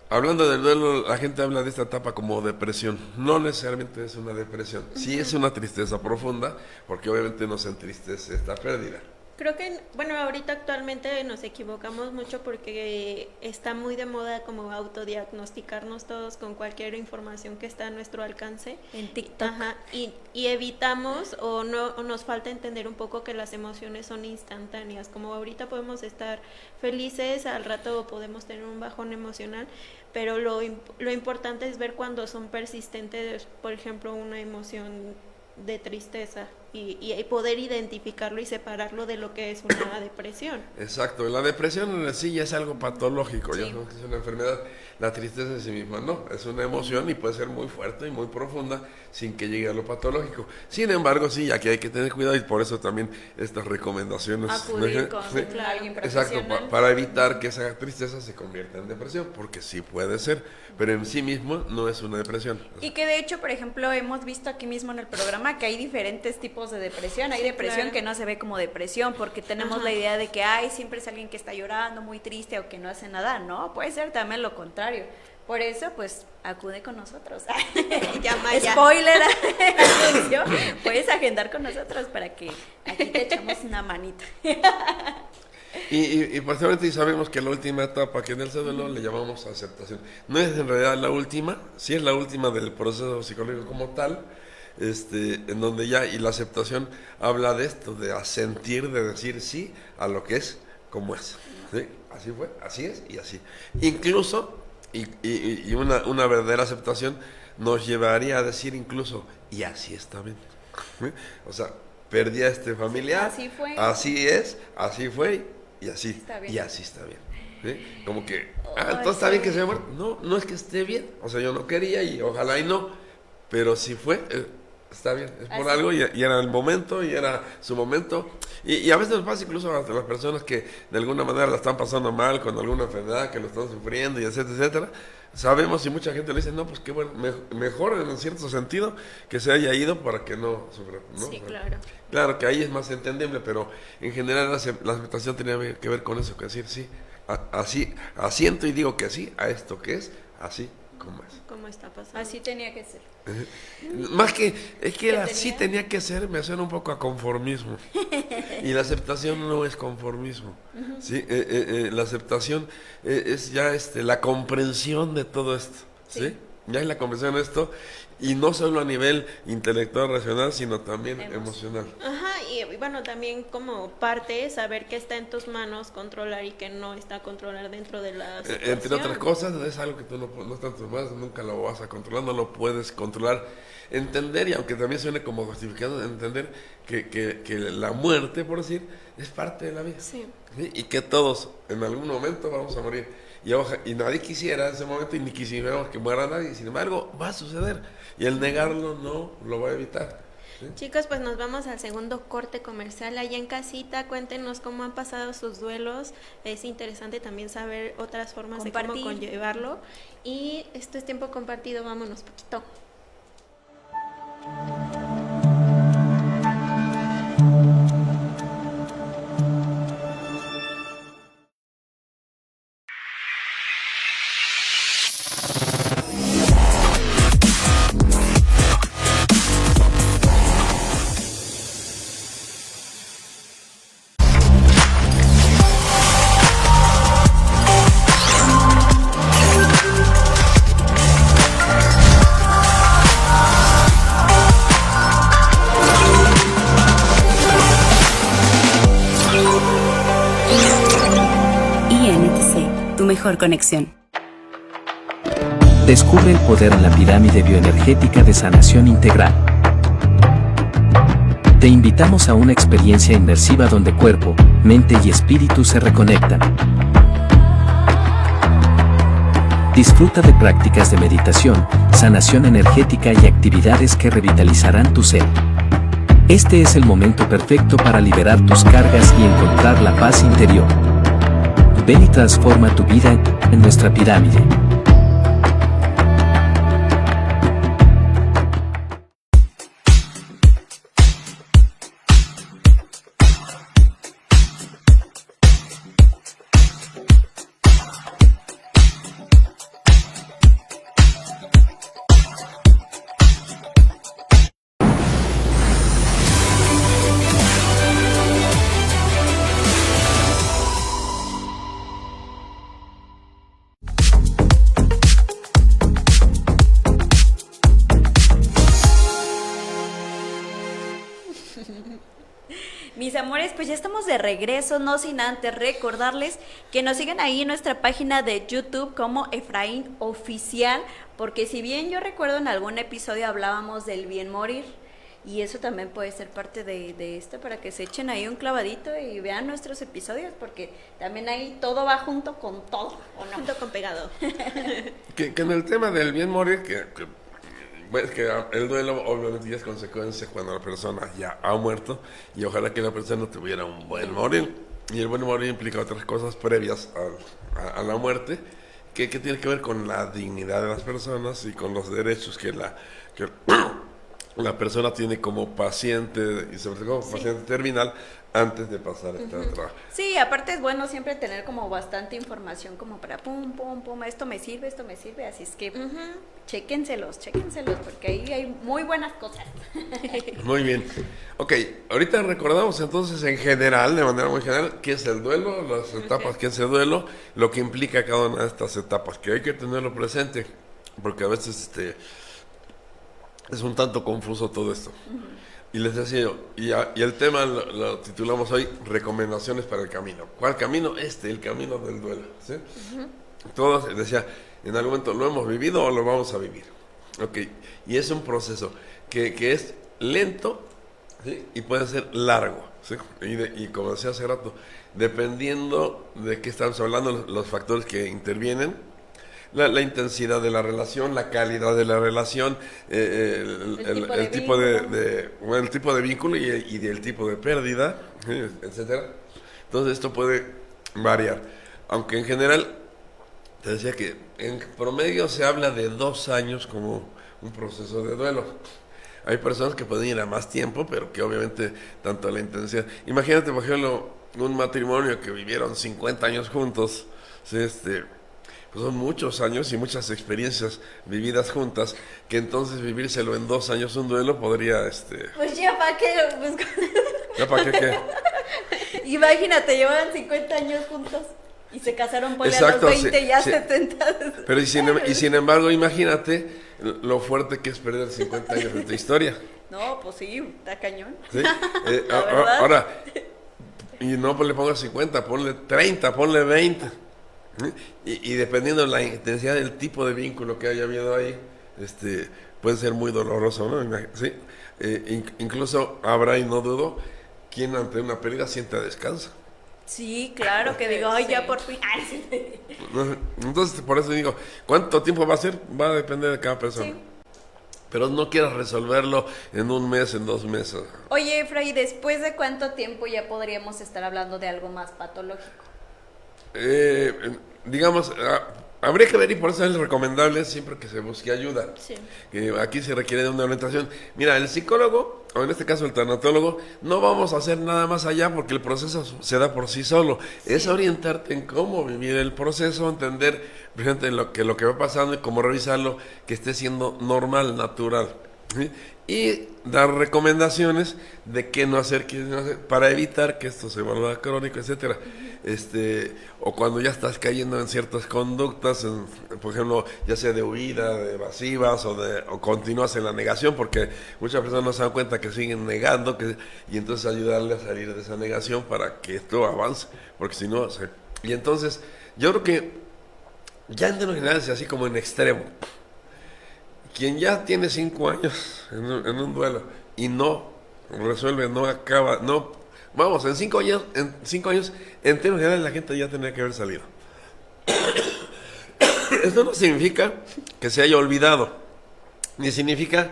Speaker 2: hablando del duelo, la gente habla de esta etapa como depresión. No necesariamente es una depresión, sí es una tristeza profunda, porque obviamente nos entristece esta pérdida.
Speaker 3: Creo que, bueno, ahorita actualmente nos equivocamos mucho porque está muy de moda como autodiagnosticarnos todos con cualquier información que está a nuestro alcance.
Speaker 4: En TikTok.
Speaker 3: Ajá, y evitamos o nos falta entender un poco que las emociones son instantáneas, como ahorita podemos estar felices, al rato podemos tener un bajón emocional, pero lo importante es ver cuando son persistentes, por ejemplo, una emoción de tristeza y poder identificarlo y separarlo de lo que es una depresión.
Speaker 2: Exacto, la depresión en sí ya es algo patológico, ya
Speaker 4: Sí.
Speaker 2: no es una enfermedad. La tristeza en sí misma no, es una emoción y puede ser muy fuerte y muy profunda sin que llegue a lo patológico. Sin embargo, sí, aquí hay que tener cuidado y por eso también estas recomendaciones.
Speaker 4: Acudir con
Speaker 2: Sí.
Speaker 4: alguien
Speaker 2: Exacto,
Speaker 4: profesional.
Speaker 2: para evitar que esa tristeza se convierta en depresión, porque sí puede ser, pero en sí mismo no es una depresión.
Speaker 4: Y que de hecho, por ejemplo, hemos visto aquí mismo en el programa que hay diferentes tipos de depresión. Hay depresión
Speaker 3: claro.
Speaker 4: que no se ve como depresión porque tenemos
Speaker 3: Ajá.
Speaker 4: la idea de que siempre es alguien que está llorando, muy triste o que no hace nada. No, puede ser también lo contrario. Por eso, pues, acude con nosotros.
Speaker 3: Llama ya.
Speaker 4: Spoiler, anuncio. Puedes agendar con nosotros para que aquí te echamos una manita.
Speaker 2: Y parcialmente sabemos que la última etapa que en el duelo le llamamos aceptación. No es en realidad la última, sí es la última del proceso psicológico como tal, en donde ya, y la aceptación habla de esto, de asentir, de decir sí a lo que es como es. ¿Sí? Así fue, así es y así. Incluso, y una verdadera aceptación nos llevaría a decir incluso, y así está bien. ¿Sí? O sea, perdí a este familiar,
Speaker 4: Así fue.
Speaker 2: así es, así fue, y así,
Speaker 4: Está bien.
Speaker 2: y así está bien. ¿Sí? Como que,
Speaker 4: Ay,
Speaker 2: entonces está bien
Speaker 4: sí.
Speaker 2: que se haya muerto. No, no es que esté bien. O sea, yo no quería y ojalá y no. Pero si fue, está bien. Es por
Speaker 4: Así.
Speaker 2: algo y era el momento y era su momento. Y a veces nos pasa incluso a las personas que de alguna manera la están pasando mal con alguna enfermedad, que lo están sufriendo y etcétera, etcétera. Sabemos y mucha gente le dice, no, pues qué bueno, mejor en un cierto sentido que se haya ido para que no sufra. ¿no?
Speaker 3: Sí,
Speaker 2: O sea,
Speaker 3: claro.
Speaker 2: Claro que ahí es más entendible, pero en general la aceptación tenía que ver con eso, que decir sí, así, asiento y digo que sí a esto que es, así como es.
Speaker 3: ¿Cómo está pasando?
Speaker 4: Así tenía que ser.
Speaker 2: Más que, es que
Speaker 4: ¿Qué
Speaker 2: así tenía que ser, me suena un poco a conformismo. Y la aceptación no es conformismo. ¿Sí? La aceptación es ya la comprensión de todo esto. ¿Sí? Ya es la comprensión de esto, y no solo a nivel intelectual, racional, sino también emocional.
Speaker 3: Ajá, y bueno, también como parte, saber que está en tus manos controlar y que no está a controlar dentro de la situación.
Speaker 2: Entre otras cosas, es algo que tú no está en tus manos, nunca lo vas a controlar, no lo puedes controlar. Entender, y aunque también suene como justificado, entender que la muerte, por decir, es parte de la vida.
Speaker 3: Sí.
Speaker 2: ¿Sí? Y que todos en algún momento vamos a morir. Y nadie quisiera en ese momento, y ni quisiéramos que muera nadie. Sin embargo, va a suceder. Y el negarlo no lo va a evitar. ¿Sí?
Speaker 3: Chicos, pues nos vamos al segundo corte comercial allá en casita. Cuéntenos cómo han pasado sus duelos. Es interesante también saber otras formas de cómo conllevarlo. Y esto es tiempo compartido. Vámonos poquito.
Speaker 5: INTC, tu mejor conexión.
Speaker 6: Descubre el poder en la pirámide bioenergética de sanación integral. Te invitamos a una experiencia inmersiva donde cuerpo, mente y espíritu se reconectan. Disfruta de prácticas de meditación, sanación energética y actividades que revitalizarán tu ser. Este es el momento perfecto para liberar tus cargas y encontrar la paz interior. Ven y transforma tu vida en nuestra pirámide.
Speaker 4: Mis amores, pues ya estamos de regreso, no sin antes recordarles que nos sigan ahí en nuestra página de YouTube como Efraín Oficial, porque si bien yo recuerdo en algún episodio hablábamos del bien morir, y eso también puede ser parte de esto, para que se echen ahí un clavadito y vean nuestros episodios, porque también ahí todo va junto con todo, ¿o no?
Speaker 3: Junto con pegado.
Speaker 2: Que en el tema del bien morir, pues que el duelo obviamente ya es consecuencia cuando la persona ya ha muerto, y ojalá que la persona tuviera un buen morir, y el buen morir implica otras cosas previas a la muerte, que tiene que ver con la dignidad de las personas y con los derechos que la persona tiene como paciente, y sobre todo como paciente terminal, antes de pasar esta otra.
Speaker 4: Sí, aparte es bueno siempre tener como bastante información como para pum, esto me sirve, así es que chéquenselos, porque ahí hay muy buenas cosas.
Speaker 2: Muy bien. Ok, ahorita recordamos entonces en general, de manera muy general, qué es el duelo, las etapas que es el duelo, lo que implica cada una de estas etapas, que hay que tenerlo presente, porque a veces es un tanto confuso todo esto. Y les decía yo, y el tema lo titulamos hoy Recomendaciones para el camino. ¿Cuál camino? El camino del duelo, ¿sí? Todos, decía, en algún momento lo hemos vivido o lo vamos a vivir. Ok, y es un proceso que es lento, ¿sí? Y puede ser largo, ¿sí? Y como decía hace rato, dependiendo de qué estamos hablando, los factores que intervienen, la intensidad de la relación, la calidad de la relación, el tipo de vínculo y el tipo de pérdida, etcétera. Entonces esto puede variar, aunque en general te decía que en promedio se habla de 2 años como un proceso de duelo. Hay personas que pueden ir a más tiempo, pero que obviamente tanto la intensidad. Imagínate, por ejemplo, un matrimonio que vivieron 50 años juntos, ¿sí? pues son muchos años y muchas experiencias vividas juntas, que entonces vivírselo en 2 años un duelo podría,
Speaker 4: Pues ya para qué, pues,
Speaker 2: ¿ya para qué?
Speaker 4: imagínate, llevaban 50 años juntos y se casaron por a los
Speaker 2: Exacto,
Speaker 4: 20,
Speaker 2: sí,
Speaker 4: ya
Speaker 2: sí.
Speaker 4: 70.
Speaker 2: Pero y sin embargo, imagínate lo fuerte que es perder 50 años de tu historia.
Speaker 4: No, pues sí, está cañón.
Speaker 2: ¿Sí?
Speaker 4: La verdad.
Speaker 2: Ahora, y no pues le pongas 50, ponle 30, ponle 20. ¿Sí? Y dependiendo de la intensidad del tipo de vínculo que haya habido ahí, puede ser muy doloroso, ¿no? ¿Sí? Incluso habrá, y no dudo, quien ante una pérdida sienta descanso.
Speaker 4: Sí, claro, que digo, ay,
Speaker 3: Sí.
Speaker 4: ya por fin. Ay, sí.
Speaker 2: Entonces, por eso digo, ¿cuánto tiempo va a ser? Va a depender de cada persona.
Speaker 4: Sí.
Speaker 2: Pero no quieras resolverlo en 1 mes, en 2 meses.
Speaker 4: Oye, Efraín, ¿después de cuánto tiempo ya podríamos estar hablando de algo más patológico?
Speaker 2: Digamos, habría que ver, y por eso es recomendable siempre que se busque ayuda.
Speaker 3: Sí.
Speaker 2: Que aquí se requiere de una orientación. Mira, el psicólogo, o en este caso el tanatólogo, no vamos a hacer nada más allá porque el proceso se da por sí solo. Sí. Es orientarte en cómo vivir el proceso, entender fíjate, lo que va pasando y cómo revisarlo, que esté siendo normal, natural. ¿Sí? Y dar recomendaciones de qué no hacer, para evitar que esto se vuelva crónico, etcétera. O cuando ya estás cayendo en ciertas conductas, por ejemplo, ya sea de huida, de evasivas, o continúas en la negación, porque muchas personas no se dan cuenta que siguen negando, y entonces ayudarle a salir de esa negación para que esto avance, porque si no, y entonces, yo creo que ya en términos generales, así como en extremo, quien ya tiene 5 años en un duelo y no resuelve, no acaba, no, vamos, en 5 años, en términos generales la gente ya tendría que haber salido. Esto no significa que se haya olvidado, ni significa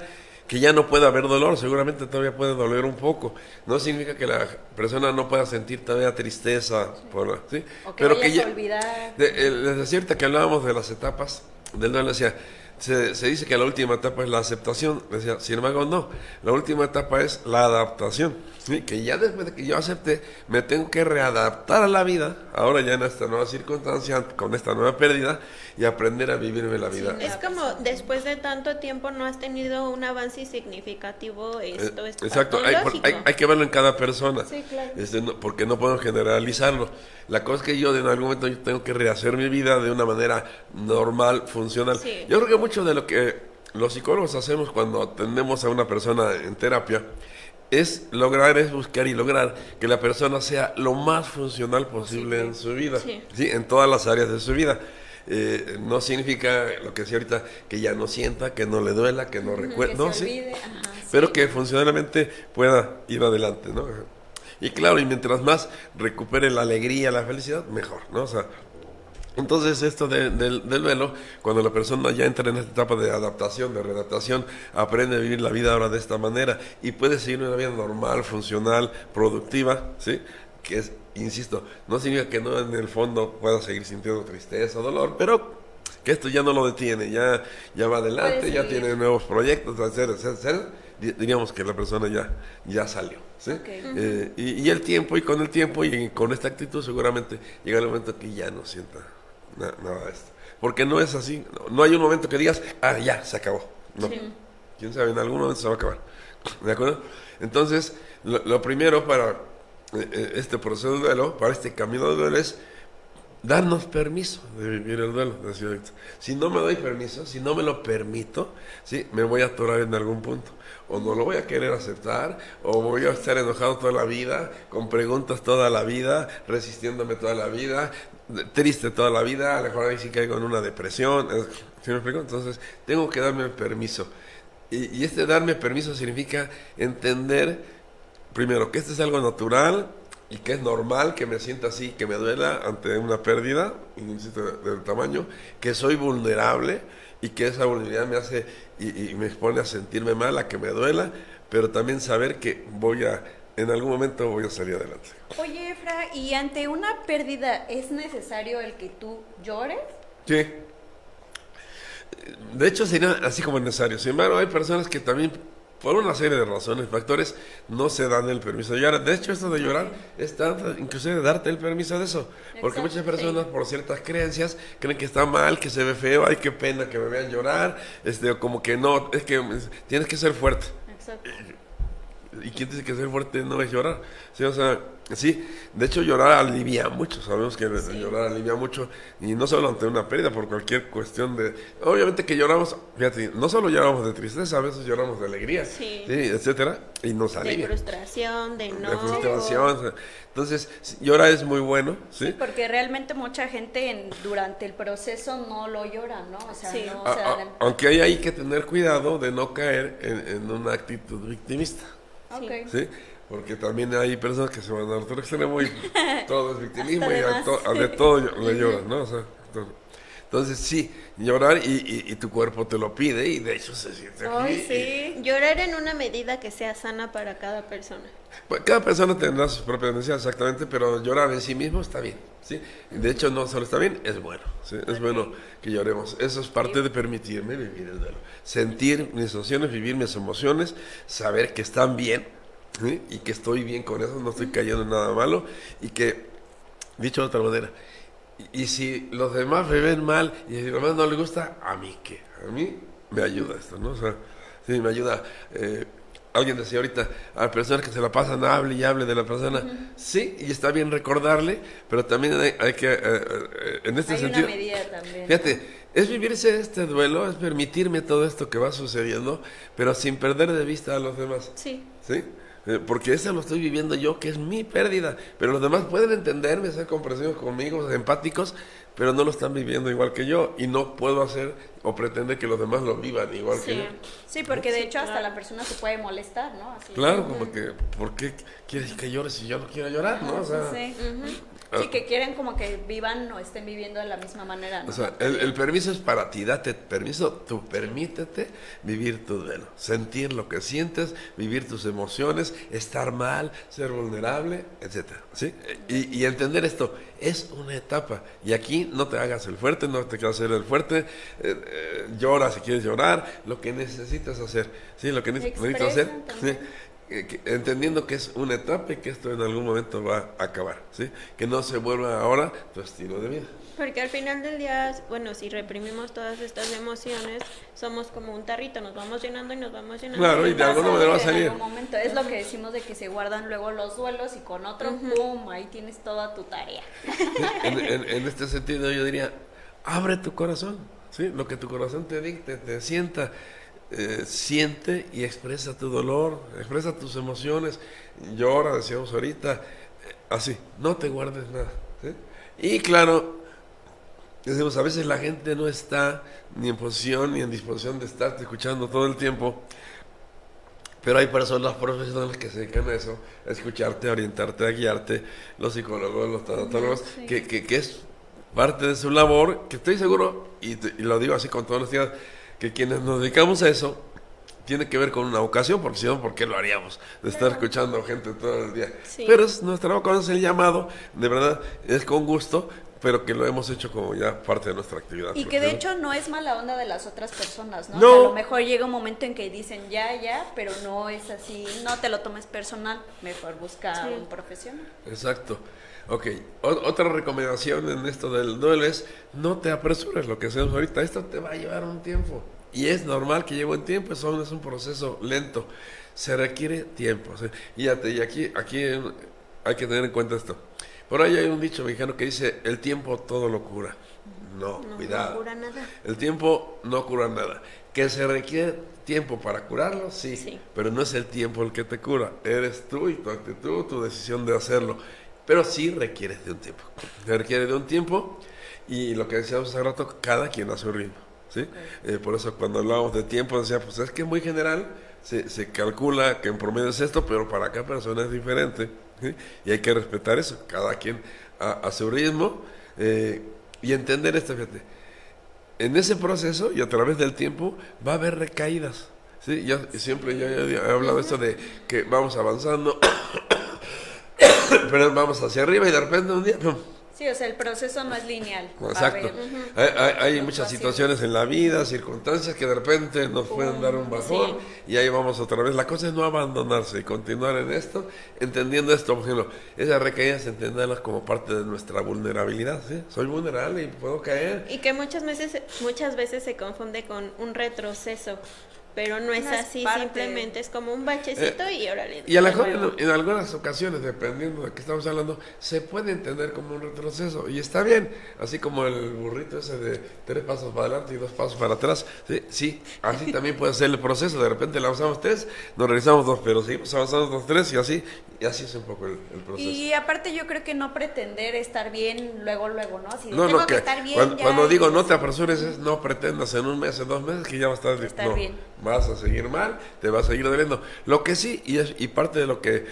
Speaker 2: que ya no pueda haber dolor, seguramente todavía puede doler un poco, no significa que la persona no pueda sentir todavía tristeza, ¿sí?
Speaker 4: O que
Speaker 2: pero que ya,
Speaker 4: olvidar.
Speaker 2: Les decía ahorita que hablábamos de las etapas del duelo, decía, se dice que la última etapa es la aceptación, decía, sin embargo no, la última etapa es la adaptación, ¿sí? Que ya después de que yo acepté, me tengo que readaptar a la vida, ahora ya en esta nueva circunstancia, con esta nueva pérdida, y aprender a vivirme la vida.
Speaker 3: Es como después de tanto tiempo no has tenido un avance significativo, esto es
Speaker 2: Exacto,
Speaker 3: patológico.
Speaker 2: hay que verlo en cada persona,
Speaker 3: Sí, claro.
Speaker 2: porque no podemos generalizarlo. La cosa es que yo en algún momento yo tengo que rehacer mi vida de una manera normal, funcional.
Speaker 3: Sí.
Speaker 2: Yo creo que mucho de lo que los psicólogos hacemos cuando atendemos a una persona en terapia es buscar y lograr que la persona sea lo más funcional posible en su vida,
Speaker 3: Sí.
Speaker 2: ¿sí? En todas las áreas de su vida. No significa lo que decía ahorita, que ya no sienta, que no le duela, que no recuerde,
Speaker 4: Que
Speaker 2: no,
Speaker 4: se
Speaker 2: sí,
Speaker 4: olvide. Ajá,
Speaker 2: pero
Speaker 4: sí.
Speaker 2: que funcionalmente pueda ir adelante, ¿no? Y claro, y mientras más recupere la alegría, la felicidad, mejor, ¿no? O sea, entonces esto del duelo, cuando la persona ya entra en esta etapa de adaptación, de readaptación, aprende a vivir la vida ahora de esta manera y puede seguir una vida normal, funcional, productiva, ¿sí? Que es, insisto, no significa que no en el fondo pueda seguir sintiendo tristeza o dolor, pero que esto ya no lo detiene, ya va adelante,
Speaker 4: Puede
Speaker 2: ya
Speaker 4: seguir.
Speaker 2: tiene nuevos proyectos, etcétera. Diríamos que la persona ya salió, ¿sí?
Speaker 4: Ok.
Speaker 2: Y el tiempo, y con el tiempo, y con esta actitud seguramente llega el momento que ya no sienta nada de esto. Porque no es así, no hay un momento que digas, ya, se acabó. No,
Speaker 3: Sí.
Speaker 2: quién sabe, en algún momento se va a acabar. ¿De acuerdo? Entonces, lo primero para este proceso de duelo, para este camino de duelo es darnos permiso de vivir el duelo, decía ahorita. Si no me doy permiso, si no me lo permito, ¿sí? Me voy a atorar en algún punto. O no lo voy a querer aceptar, o voy a estar enojado toda la vida, con preguntas toda la vida, resistiéndome toda la vida, triste toda la vida, a lo mejor ahí sí caigo en una depresión. ¿Sí me explico? Entonces, tengo que darme permiso. Y este darme permiso significa entender, primero, que esto es algo natural, y que es normal que me sienta así, que me duela ante una pérdida, insisto, del tamaño, que soy vulnerable y que esa vulnerabilidad me hace y me expone a sentirme mal, a que me duela, pero también saber que en algún momento voy a salir adelante.
Speaker 4: Oye, Efra, ¿y ante una pérdida es necesario el que tú llores?
Speaker 2: Sí. De hecho sería así como necesario. Sin embargo, hay personas que también por una serie de razones, factores, no se dan el permiso de llorar. De hecho, esto de llorar es tanto, inclusive darte el permiso de eso. Porque
Speaker 4: Exacto,
Speaker 2: muchas personas, por ciertas creencias, creen que está mal, que se ve feo, ay, qué pena que me vean llorar, o como que no, es que tienes que ser fuerte.
Speaker 4: Exacto.
Speaker 2: ¿Y quién dice que ser fuerte no es llorar? Sí, o sea, sí, de hecho llorar alivia mucho, sabemos que llorar alivia mucho, y no solo ante una pérdida, por cualquier cuestión de... Obviamente que lloramos, fíjate, no solo lloramos de tristeza, a veces lloramos de alegría,
Speaker 3: Sí.
Speaker 2: etcétera, y nos
Speaker 3: De
Speaker 2: alivia.
Speaker 3: frustración, de
Speaker 2: De
Speaker 3: enojo.
Speaker 2: frustración, o sea, entonces, llorar es muy bueno, ¿sí?
Speaker 4: Sí, porque realmente mucha gente durante el proceso no lo llora, ¿no? O sea,
Speaker 3: Sí.
Speaker 4: no, o sea,
Speaker 2: Aunque hay ahí que tener cuidado de no caer en una actitud victimista.
Speaker 4: ok.
Speaker 2: ¿Sí? Porque también hay personas que se van al otro extremo y todo es victimismo y
Speaker 4: Hasta
Speaker 2: de todo le lloran, ¿no? O sea, entonces sí, llorar y tu cuerpo te lo pide y de hecho se siente aquí.
Speaker 4: Ay, sí.
Speaker 3: Llorar en una medida que sea sana para cada persona.
Speaker 2: Pues cada persona tendrá sus propias necesidades, exactamente, pero llorar en sí mismo está bien, ¿sí? De hecho, no solo está bien, es bueno, ¿sí? Es bueno que lloremos. Eso es parte de permitirme vivir el duelo. Sentir mis emociones, vivir mis emociones, saber que están bien, ¿sí? Y que estoy bien con eso, no estoy cayendo en nada malo, y que, dicho de otra manera, y si los demás me ven mal y a los demás no les gusta, ¿a mí qué? A mí me ayuda esto, ¿no? O sea, sí, me ayuda... Alguien decía ahorita, a personas que se la pasan, hable y hable de la persona. Sí, y está bien recordarle, pero también hay que, en este
Speaker 4: Hay
Speaker 2: sentido...
Speaker 4: una medida también.
Speaker 2: Fíjate, es vivirse este duelo, es permitirme todo esto que va sucediendo, pero sin perder de vista a los demás.
Speaker 3: Sí.
Speaker 2: ¿Sí? Porque eso lo estoy viviendo yo, que es mi pérdida. Pero los demás pueden entenderme, ser comprensivos conmigo, ser empáticos, pero no lo están viviendo igual que yo. Y no puedo hacer o pretender que los demás lo vivan igual que yo.
Speaker 4: Sí, porque de hecho hasta
Speaker 3: claro.
Speaker 4: la persona se puede molestar, ¿no? Así.
Speaker 2: Claro, como que, ¿por qué quieres que llore si yo no quiero llorar? ¿No? O sea,
Speaker 4: Sí. Sí, que quieren como que vivan o estén viviendo de la misma manera, ¿no?
Speaker 2: O sea, el permiso es para ti, date permiso, tú permítete vivir tu duelo, sentir lo que sientes, vivir tus emociones, estar mal, ser vulnerable, etcétera, ¿sí? Y entender esto, es una etapa, y aquí no te hagas el fuerte, no te quieras hacer el fuerte, llora si quieres llorar, lo que necesitas hacer, ¿sí? Lo que necesitas hacer, ¿sí? Entendiendo que es una etapa y que esto en algún momento va a acabar, ¿sí? Que no se vuelva ahora tu estilo de vida.
Speaker 3: Porque al final del día, bueno, si reprimimos todas estas emociones, somos como un tarrito, nos vamos llenando y nos vamos llenando.
Speaker 2: Claro, y de alguna manera va a
Speaker 4: En
Speaker 2: salir.
Speaker 4: algún momento, es lo que decimos de que se guardan luego los duelos y con otro, ¡pum! Ahí tienes toda tu tarea.
Speaker 2: En este sentido yo diría, abre tu corazón, ¿sí? Lo que tu corazón te dicte, te sienta, siente y expresa tu dolor, expresa tus emociones, llora, decíamos ahorita, así, no te guardes nada, ¿sí? Y claro, decimos, a veces la gente no está ni en posición ni en disposición de estarte escuchando todo el tiempo, pero hay personas profesionales que se dedican a eso, a escucharte, a orientarte, a guiarte, los psicólogos, los tanatólogos, que es parte de su labor, que estoy seguro, y lo digo así con toda honestidad, que quienes nos dedicamos a eso, tiene que ver con una vocación, porque si no, ¿por qué lo haríamos? De estar escuchando gente todo el día.
Speaker 3: Sí.
Speaker 2: Pero es nuestra vocación, es el llamado, de verdad, es con gusto, pero que lo hemos hecho como ya parte de nuestra actividad.
Speaker 4: Y que de
Speaker 2: profesional.
Speaker 4: hecho no es mala onda de las otras personas, ¿no?
Speaker 2: No.
Speaker 4: O sea, a lo mejor llega un momento en que dicen ya, pero no es así, no te lo tomes personal, mejor busca un profesional.
Speaker 2: Exacto. Ok, otra recomendación en esto del duelo es no te apresures, lo que hacemos ahorita, esto te va a llevar un tiempo y es normal que lleve un tiempo, es un proceso lento, se requiere tiempo, ¿sí? Y aquí hay que tener en cuenta esto. Por ahí hay un dicho mexicano que dice, el tiempo todo lo cura. No, cuidado.
Speaker 3: No cura nada.
Speaker 2: El tiempo no cura nada. Que se requiere tiempo para curarlo, sí, pero no es el tiempo el que te cura, eres tú y tu actitud, tu decisión de hacerlo. Pero sí requieres de un tiempo. Se requiere de un tiempo y lo que decíamos hace rato, cada quien a su ritmo, ¿sí? Por eso cuando hablábamos de tiempo decía, pues es que muy general se calcula que en promedio es esto, pero para cada persona es diferente, ¿sí? Y hay que respetar eso, cada quien a su ritmo y entender esto, fíjate. En ese proceso y a través del tiempo va a haber recaídas, ¿sí? Yo he hablado de esto de que vamos avanzando, pero vamos hacia arriba y de repente un día ¡pum!
Speaker 4: Sí, o sea, el proceso no es lineal. Va a
Speaker 2: Exacto.
Speaker 4: haber
Speaker 2: Hay muchas
Speaker 4: fluctuaciones.
Speaker 2: situaciones en la vida, circunstancias que de repente nos pueden dar un bajón y ahí vamos otra vez. La cosa es no abandonarse y continuar en esto, entendiendo esto, por ejemplo, esas recaídas, entenderlas como parte de nuestra vulnerabilidad. ¿Sí? Soy vulnerable y puedo caer.
Speaker 3: Y que muchas veces se confunde con un retroceso, pero no es
Speaker 4: No es
Speaker 3: así,
Speaker 4: parte.
Speaker 3: simplemente es como un bachecito y órale.
Speaker 2: Y a lo
Speaker 3: de
Speaker 2: mejor
Speaker 3: nuevo.
Speaker 2: en algunas ocasiones, dependiendo de qué estamos hablando, se puede entender como un retroceso y está bien, así como el burrito ese de 3 pasos para adelante y 2 pasos para atrás. Sí, así también puede ser el proceso. De repente le avanzamos 3, nos regresamos 2, pero seguimos avanzando 2, 3 y así es un poco el proceso.
Speaker 4: Y aparte yo creo que no pretender estar bien luego, ¿no? Si
Speaker 2: No,
Speaker 4: tengo
Speaker 2: no,
Speaker 4: que
Speaker 2: que
Speaker 4: estar bien
Speaker 2: cuando
Speaker 4: ya,
Speaker 2: digo
Speaker 4: y
Speaker 2: no
Speaker 4: así.
Speaker 2: te apresures, es no pretendas en un mes, en 2 meses que ya va a estar bien.
Speaker 4: Estar
Speaker 2: No,
Speaker 4: bien.
Speaker 2: vas a seguir mal, te va a seguir doliendo. Lo que sí, y parte de lo que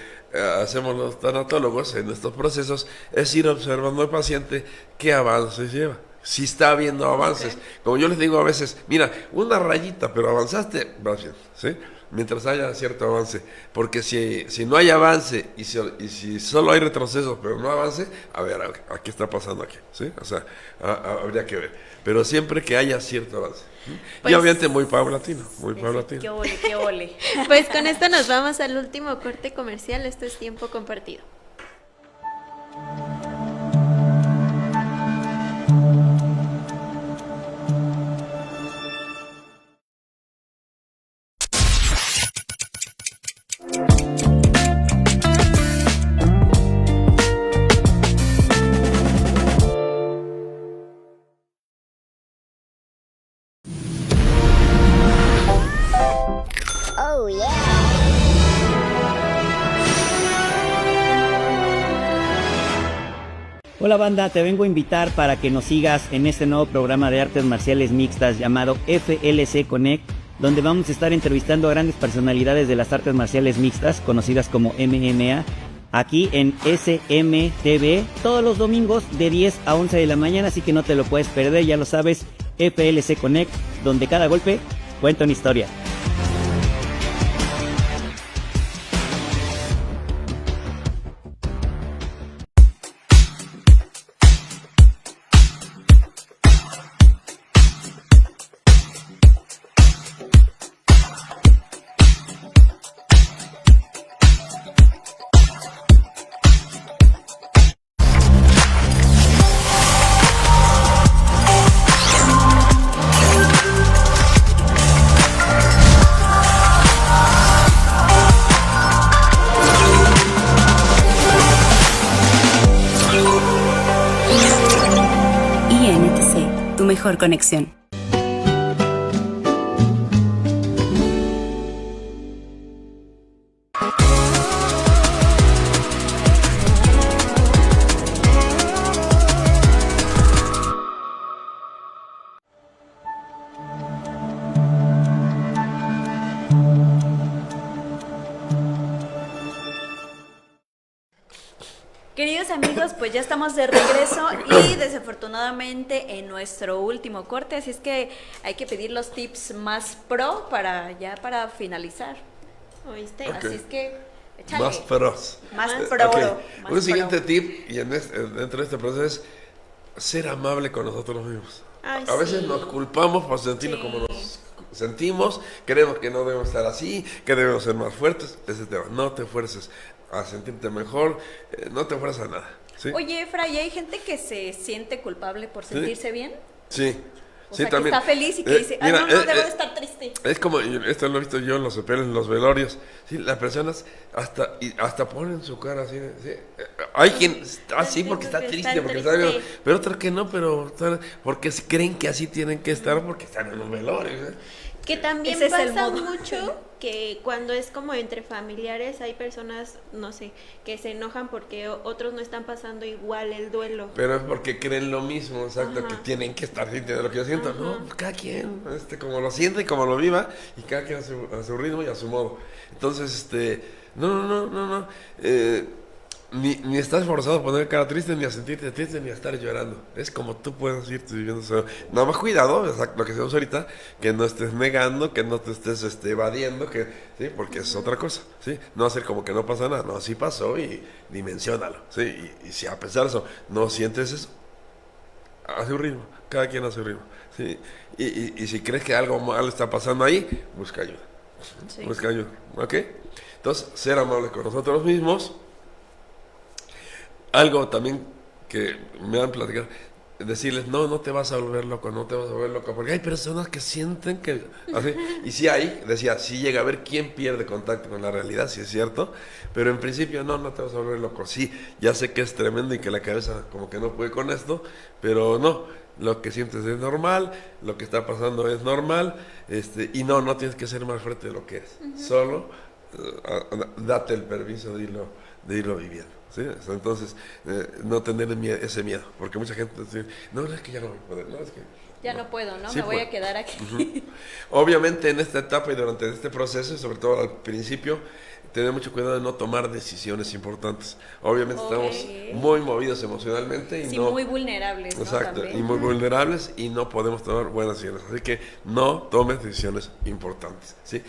Speaker 2: hacemos los tanatólogos en estos procesos, es ir observando al paciente qué avances lleva. Si está viendo avances. Como yo les digo a veces, mira, una rayita, pero avanzaste, vas bien, ¿sí? Mientras haya cierto avance. Porque si no hay avance y si solo hay retrocesos, pero no avance, a ver, ¿qué está pasando aquí? ¿Sí? O sea, habría que ver. Pero siempre que haya cierto avance.
Speaker 3: Pues,
Speaker 2: y obviamente muy paulatino, muy
Speaker 4: Sí,
Speaker 2: paulatino.
Speaker 4: qué ole, qué ole.
Speaker 3: Pues con esto nos vamos al último corte comercial. Esto es Tiempo Compartido.
Speaker 1: Hola banda, te vengo a invitar para que nos sigas en este nuevo programa de artes marciales mixtas llamado FLC Connect, donde vamos a estar entrevistando a grandes personalidades de las artes marciales mixtas, conocidas como MMA, aquí en SMTV, todos los domingos de 10 a 11 de la mañana, así que no te lo puedes perder, ya lo sabes, FLC Connect, donde cada golpe cuenta una historia.
Speaker 5: INTC, tu mejor conexión.
Speaker 4: Queridos amigos, pues ya estamos de regreso y desafortunadamente en nuestro último corte, así es que hay que pedir los tips más pro para finalizar.
Speaker 3: ¿Oíste?
Speaker 2: Ok.
Speaker 4: Así es que échale.
Speaker 2: Más pros.
Speaker 4: Más
Speaker 2: Ok.
Speaker 4: pro. Más
Speaker 2: Un siguiente
Speaker 4: pro.
Speaker 2: tip, y dentro de este proceso, es ser amable con nosotros mismos.
Speaker 3: Ay,
Speaker 2: A veces
Speaker 3: sí.
Speaker 2: nos culpamos por sentirnos
Speaker 4: Sí.
Speaker 2: como nos sentimos, creemos que no debemos estar así, que debemos ser más fuertes, ese tema. No te fuerces a sentirte mejor, no te fuerzas a nada. ¿Sí?
Speaker 4: Oye, Efra, ¿y hay gente que se siente culpable por sentirse bien?
Speaker 2: Sí.
Speaker 4: O
Speaker 2: Sí,
Speaker 4: sea,
Speaker 2: también.
Speaker 4: que está feliz y que dice,
Speaker 2: Mira,
Speaker 4: no, debo de estar triste.
Speaker 2: Es como, esto lo he visto yo en los hoteles, en los velorios. Sí, las personas hasta ponen su cara así. ¿Sí? Hay quien está así porque está triste, porque está bien, pero otros que no, pero porque creen que así tienen que estar porque están en los velorios.
Speaker 3: Que también
Speaker 4: Ese es el
Speaker 3: pasa
Speaker 4: modo.
Speaker 3: mucho que cuando es como entre familiares hay personas, no sé, que se enojan porque otros no están pasando igual el duelo.
Speaker 2: Pero es porque creen lo mismo, exacto,
Speaker 3: Ajá.
Speaker 2: que tienen que estar sintiendo lo que yo siento. No, cada quien, como lo siente y como lo viva, y cada quien a su ritmo y a su modo. Entonces, no. ni estás forzado a poner cara triste, ni a sentirte triste, ni a estar llorando. Es como tú puedes irte viviendo eso. Nada más cuidado, lo que hacemos ahorita, que no estés negando, que no te estés evadiendo, ¿sí? Porque es otra cosa, ¿sí? No hacer como que no pasa nada. No, sí pasó y dimensiónalo, ¿sí? Y si a pesar de eso no sientes eso, hace un ritmo. Cada quien hace un ritmo, ¿sí? Y si crees que algo malo está pasando ahí, busca ayuda. Sí. Busca ayuda, ¿ok? Entonces, ser amables con nosotros mismos. Algo también que me han platicado, decirles, no te vas a volver loco, no te vas a volver loco, porque hay personas que sienten que, así, y sí sí llega a ver quién pierde contacto con la realidad, sí es cierto, pero en principio no te vas a volver loco, sí, ya sé que es tremendo y que la cabeza como que no puede con esto, pero no, lo que sientes es normal, lo que está pasando es normal, y no tienes que ser más fuerte de lo que es, solo date el permiso de irlo viviendo. ¿Sí? Entonces, no tener ese miedo, porque mucha gente dice, no es que ya no voy a poder, no es que
Speaker 4: ya no puedo, ¿no?
Speaker 2: Sí
Speaker 4: me voy a quedar aquí.
Speaker 2: Obviamente en esta etapa y durante este proceso, sobre todo al principio, tener mucho cuidado de no tomar decisiones importantes. Obviamente estamos muy movidos emocionalmente y
Speaker 4: muy vulnerables, ¿no?
Speaker 2: Exacto,
Speaker 4: También.
Speaker 2: y muy vulnerables y no podemos tomar buenas decisiones. Así que no tomes decisiones importantes, ¿sí?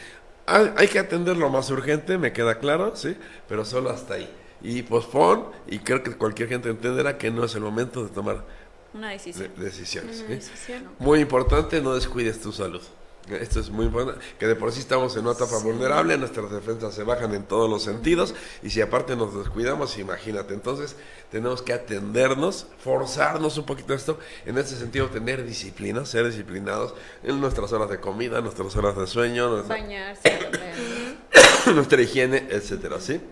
Speaker 2: Hay que atender lo más urgente, me queda claro, ¿sí? Pero solo hasta ahí. Y pospon, y creo que cualquier gente entenderá que no es el momento de tomar
Speaker 4: una decisión.
Speaker 2: Decisiones.
Speaker 3: Una decisión.
Speaker 2: Muy importante, no descuides tu salud. Esto es muy importante, que de por sí estamos en una etapa vulnerable, nuestras defensas se bajan en todos los sentidos, y si aparte nos descuidamos, imagínate. Entonces tenemos que atendernos, forzarnos un poquito esto, en este sentido tener disciplina, ser disciplinados en nuestras horas de comida, nuestras horas de sueño,
Speaker 4: bañarse,
Speaker 2: nuestra higiene, etcétera, ¿sí?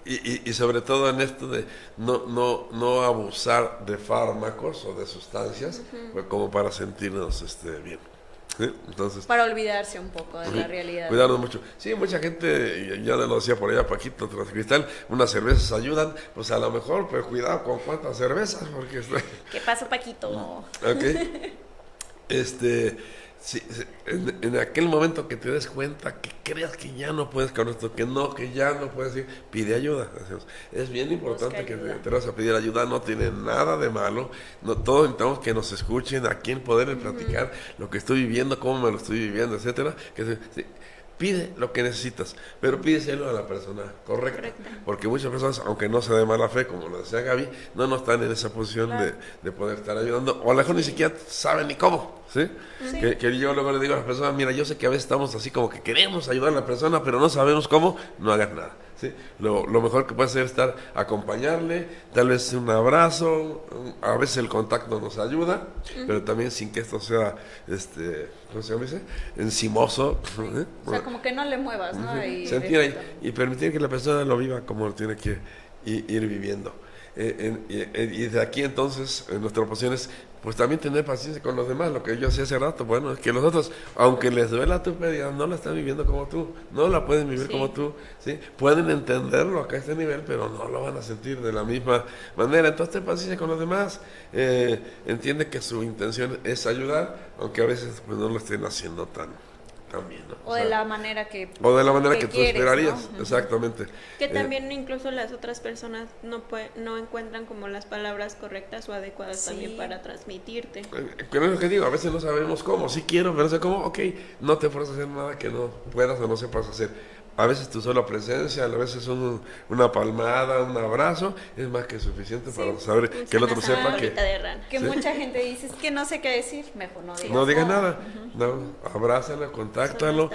Speaker 2: Y sobre todo en esto de no abusar de fármacos o de sustancias, pues, como para sentirnos bien. ¿Sí? Entonces,
Speaker 4: para olvidarse un poco de la realidad.
Speaker 2: Cuidarnos mucho. Sí, mucha gente, ya lo decía por allá Paquito Transcristal, unas cervezas ayudan, pues a lo mejor, pero cuidado con cuántas cervezas, porque...
Speaker 4: ¿Qué pasó, Paquito?
Speaker 2: Ok. Sí, en aquel momento que te des cuenta que creas que ya no puedes con esto, que ya no puedes ir, pide ayuda. Es bien importante que te vas a pedir ayuda, no tiene nada de malo, todos necesitamos que nos escuchen, a quién poder platicar lo que estoy viviendo, cómo me lo estoy viviendo, etcétera. Pide lo que necesitas, pero pídeselo a la persona correcta. Porque muchas personas, aunque no sea de mala fe, como lo decía Gaby, no están en esa posición de poder estar ayudando, o a lo mejor ni siquiera saben ni cómo, ¿sí? Que yo luego le digo a las personas, mira, yo sé que a veces estamos así como que queremos ayudar a la persona, pero no sabemos cómo, no hagas nada, ¿sí? Lo mejor que puedes hacer es acompañarle, tal vez un abrazo, a veces el contacto nos ayuda, pero también sin que esto sea, ¿cómo se dice? Encimoso.
Speaker 4: ¿Eh? O sea, como que no le muevas, ¿no?
Speaker 2: Sentir ahí, y permitir que la persona lo viva como lo tiene que ir viviendo. Y de aquí entonces, en nuestra posición es, pues también tener paciencia con los demás. Lo que yo hacía hace rato, bueno, es que los otros, aunque les duela tu pérdida, no la están viviendo como tú, no la pueden vivir como tú, ¿sí? Pueden entenderlo acá a este nivel, pero no lo van a sentir de la misma manera. Entonces ten paciencia con los demás, entiende que su intención es ayudar, aunque a veces pues no lo estén haciendo tan bien, ¿no?
Speaker 4: O de la manera que
Speaker 2: tú
Speaker 4: quieres,
Speaker 2: esperarías,
Speaker 4: ¿no?
Speaker 2: Exactamente.
Speaker 3: Que también incluso las otras personas no encuentran como las palabras correctas o adecuadas también para transmitirte.
Speaker 2: Pero es lo que digo, a veces no sabemos cómo, sí quiero, pero no sé cómo, ok, no te fuerzas a hacer nada que no puedas o no sepas hacer. A veces tu sola presencia, a veces una palmada, un abrazo, es más que suficiente para saber que el otro sepa
Speaker 4: que mucha gente dice, es que no sé qué decir, mejor no digas
Speaker 2: no digas nada. No, abrázalo, contáctalo,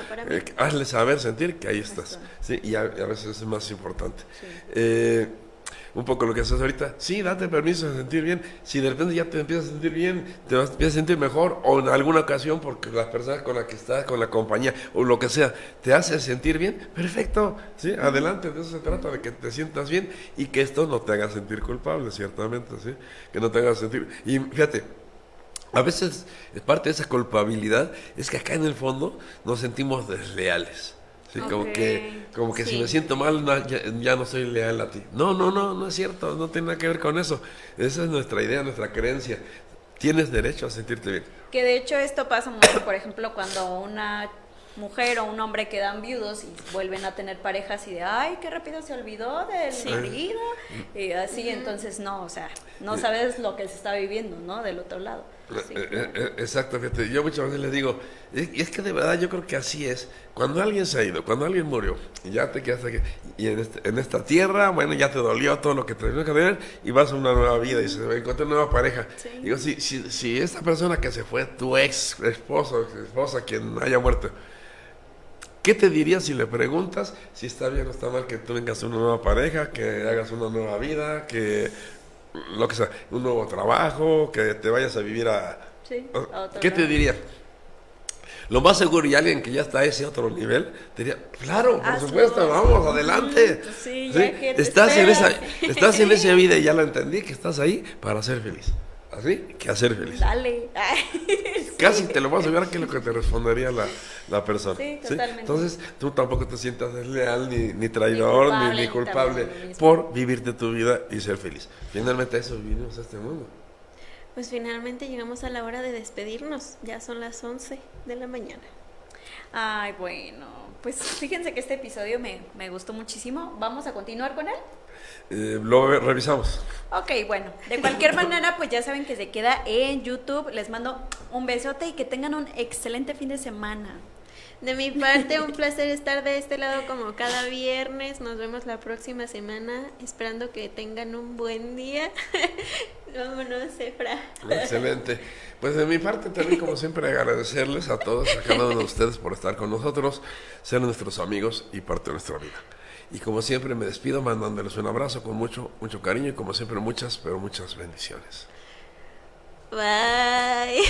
Speaker 2: hazle saber, sentir que ahí estás. ¿Sí? Y a veces es más importante. Sí. Un poco lo que haces ahorita, sí, date permiso de sentir bien. Si de repente ya te empiezas a sentir bien, te empiezas a sentir mejor, o en alguna ocasión, porque las personas con las que estás, con la compañía, o lo que sea, te hace sentir bien, perfecto, ¿sí? Adelante, de eso se trata, de que te sientas bien y que esto no te haga sentir culpable, ciertamente, ¿sí? Que no te haga sentir... Y fíjate, a veces parte de esa culpabilidad es que acá en el fondo nos sentimos desleales. Sí, como que si me siento mal ya no soy leal a ti. No es cierto, no tiene nada que ver con eso. Esa es nuestra idea, nuestra creencia. Tienes derecho a sentirte bien.
Speaker 4: Que de hecho esto pasa mucho, por ejemplo, cuando una mujer o un hombre quedan viudos y vuelven a tener parejas y de, ay, qué rápido se olvidó del marido, y así, entonces no, o sea, no sabes lo que se está viviendo, ¿no? Del otro lado. Sí,
Speaker 2: Exacto, fíjate, yo muchas veces les digo, y es que de verdad yo creo que así es, cuando alguien se ha ido, cuando alguien murió, y ya te quedaste aquí, y en esta tierra, bueno, ya te dolió todo lo que te tenía que ver, y vas a una nueva vida, y se encuentra una nueva pareja.
Speaker 4: Sí.
Speaker 2: Digo, si esta persona que se fue, tu ex esposo, esposa, quien haya muerto, ¿qué te dirías si le preguntas si está bien o está mal que tú vengas a una nueva pareja, que hagas una nueva vida, que lo que sea, un nuevo trabajo, que te vayas a vivir
Speaker 4: Sí, a otro
Speaker 2: ¿qué te
Speaker 4: lado.
Speaker 2: diría? Lo más seguro, y alguien que ya está a ese otro nivel, te diría, claro, por
Speaker 4: Hazlo.
Speaker 2: supuesto, vamos, adelante.
Speaker 4: Pues sí, ya que te
Speaker 2: Estás en
Speaker 4: esperas.
Speaker 2: estás en esa vida y ya lo entendí, que estás ahí para ser feliz. Así que hacer feliz.
Speaker 4: Dale.
Speaker 2: Casi te lo vas a asegurar que es lo que te respondería la persona.
Speaker 4: Sí, totalmente.
Speaker 2: Entonces, tú tampoco te sientas desleal, ni traidor, ni culpable
Speaker 4: también lo mismo.
Speaker 2: por vivirte tu vida y ser feliz. Finalmente, a eso vinimos a este mundo.
Speaker 3: Pues finalmente llegamos a la hora de despedirnos. Ya son las 11 de la mañana.
Speaker 4: Ay, bueno, pues fíjense que este episodio me gustó muchísimo. ¿Vamos a continuar con él?
Speaker 2: Lo revisamos.
Speaker 4: Ok, bueno, de cualquier manera, pues ya saben que se queda en YouTube. Les mando un besote y que tengan un excelente fin de semana.
Speaker 3: De mi parte, un placer estar de este lado como cada viernes. Nos vemos la próxima semana, esperando que tengan un buen día. Vámonos, Efra.
Speaker 2: Excelente. Pues de mi parte también, como siempre, agradecerles a todos, a cada uno de ustedes por estar con nosotros, ser nuestros amigos y parte de nuestra vida. Y como siempre me despido mandándoles un abrazo con mucho, mucho cariño y como siempre muchas, pero muchas bendiciones.
Speaker 3: Bye.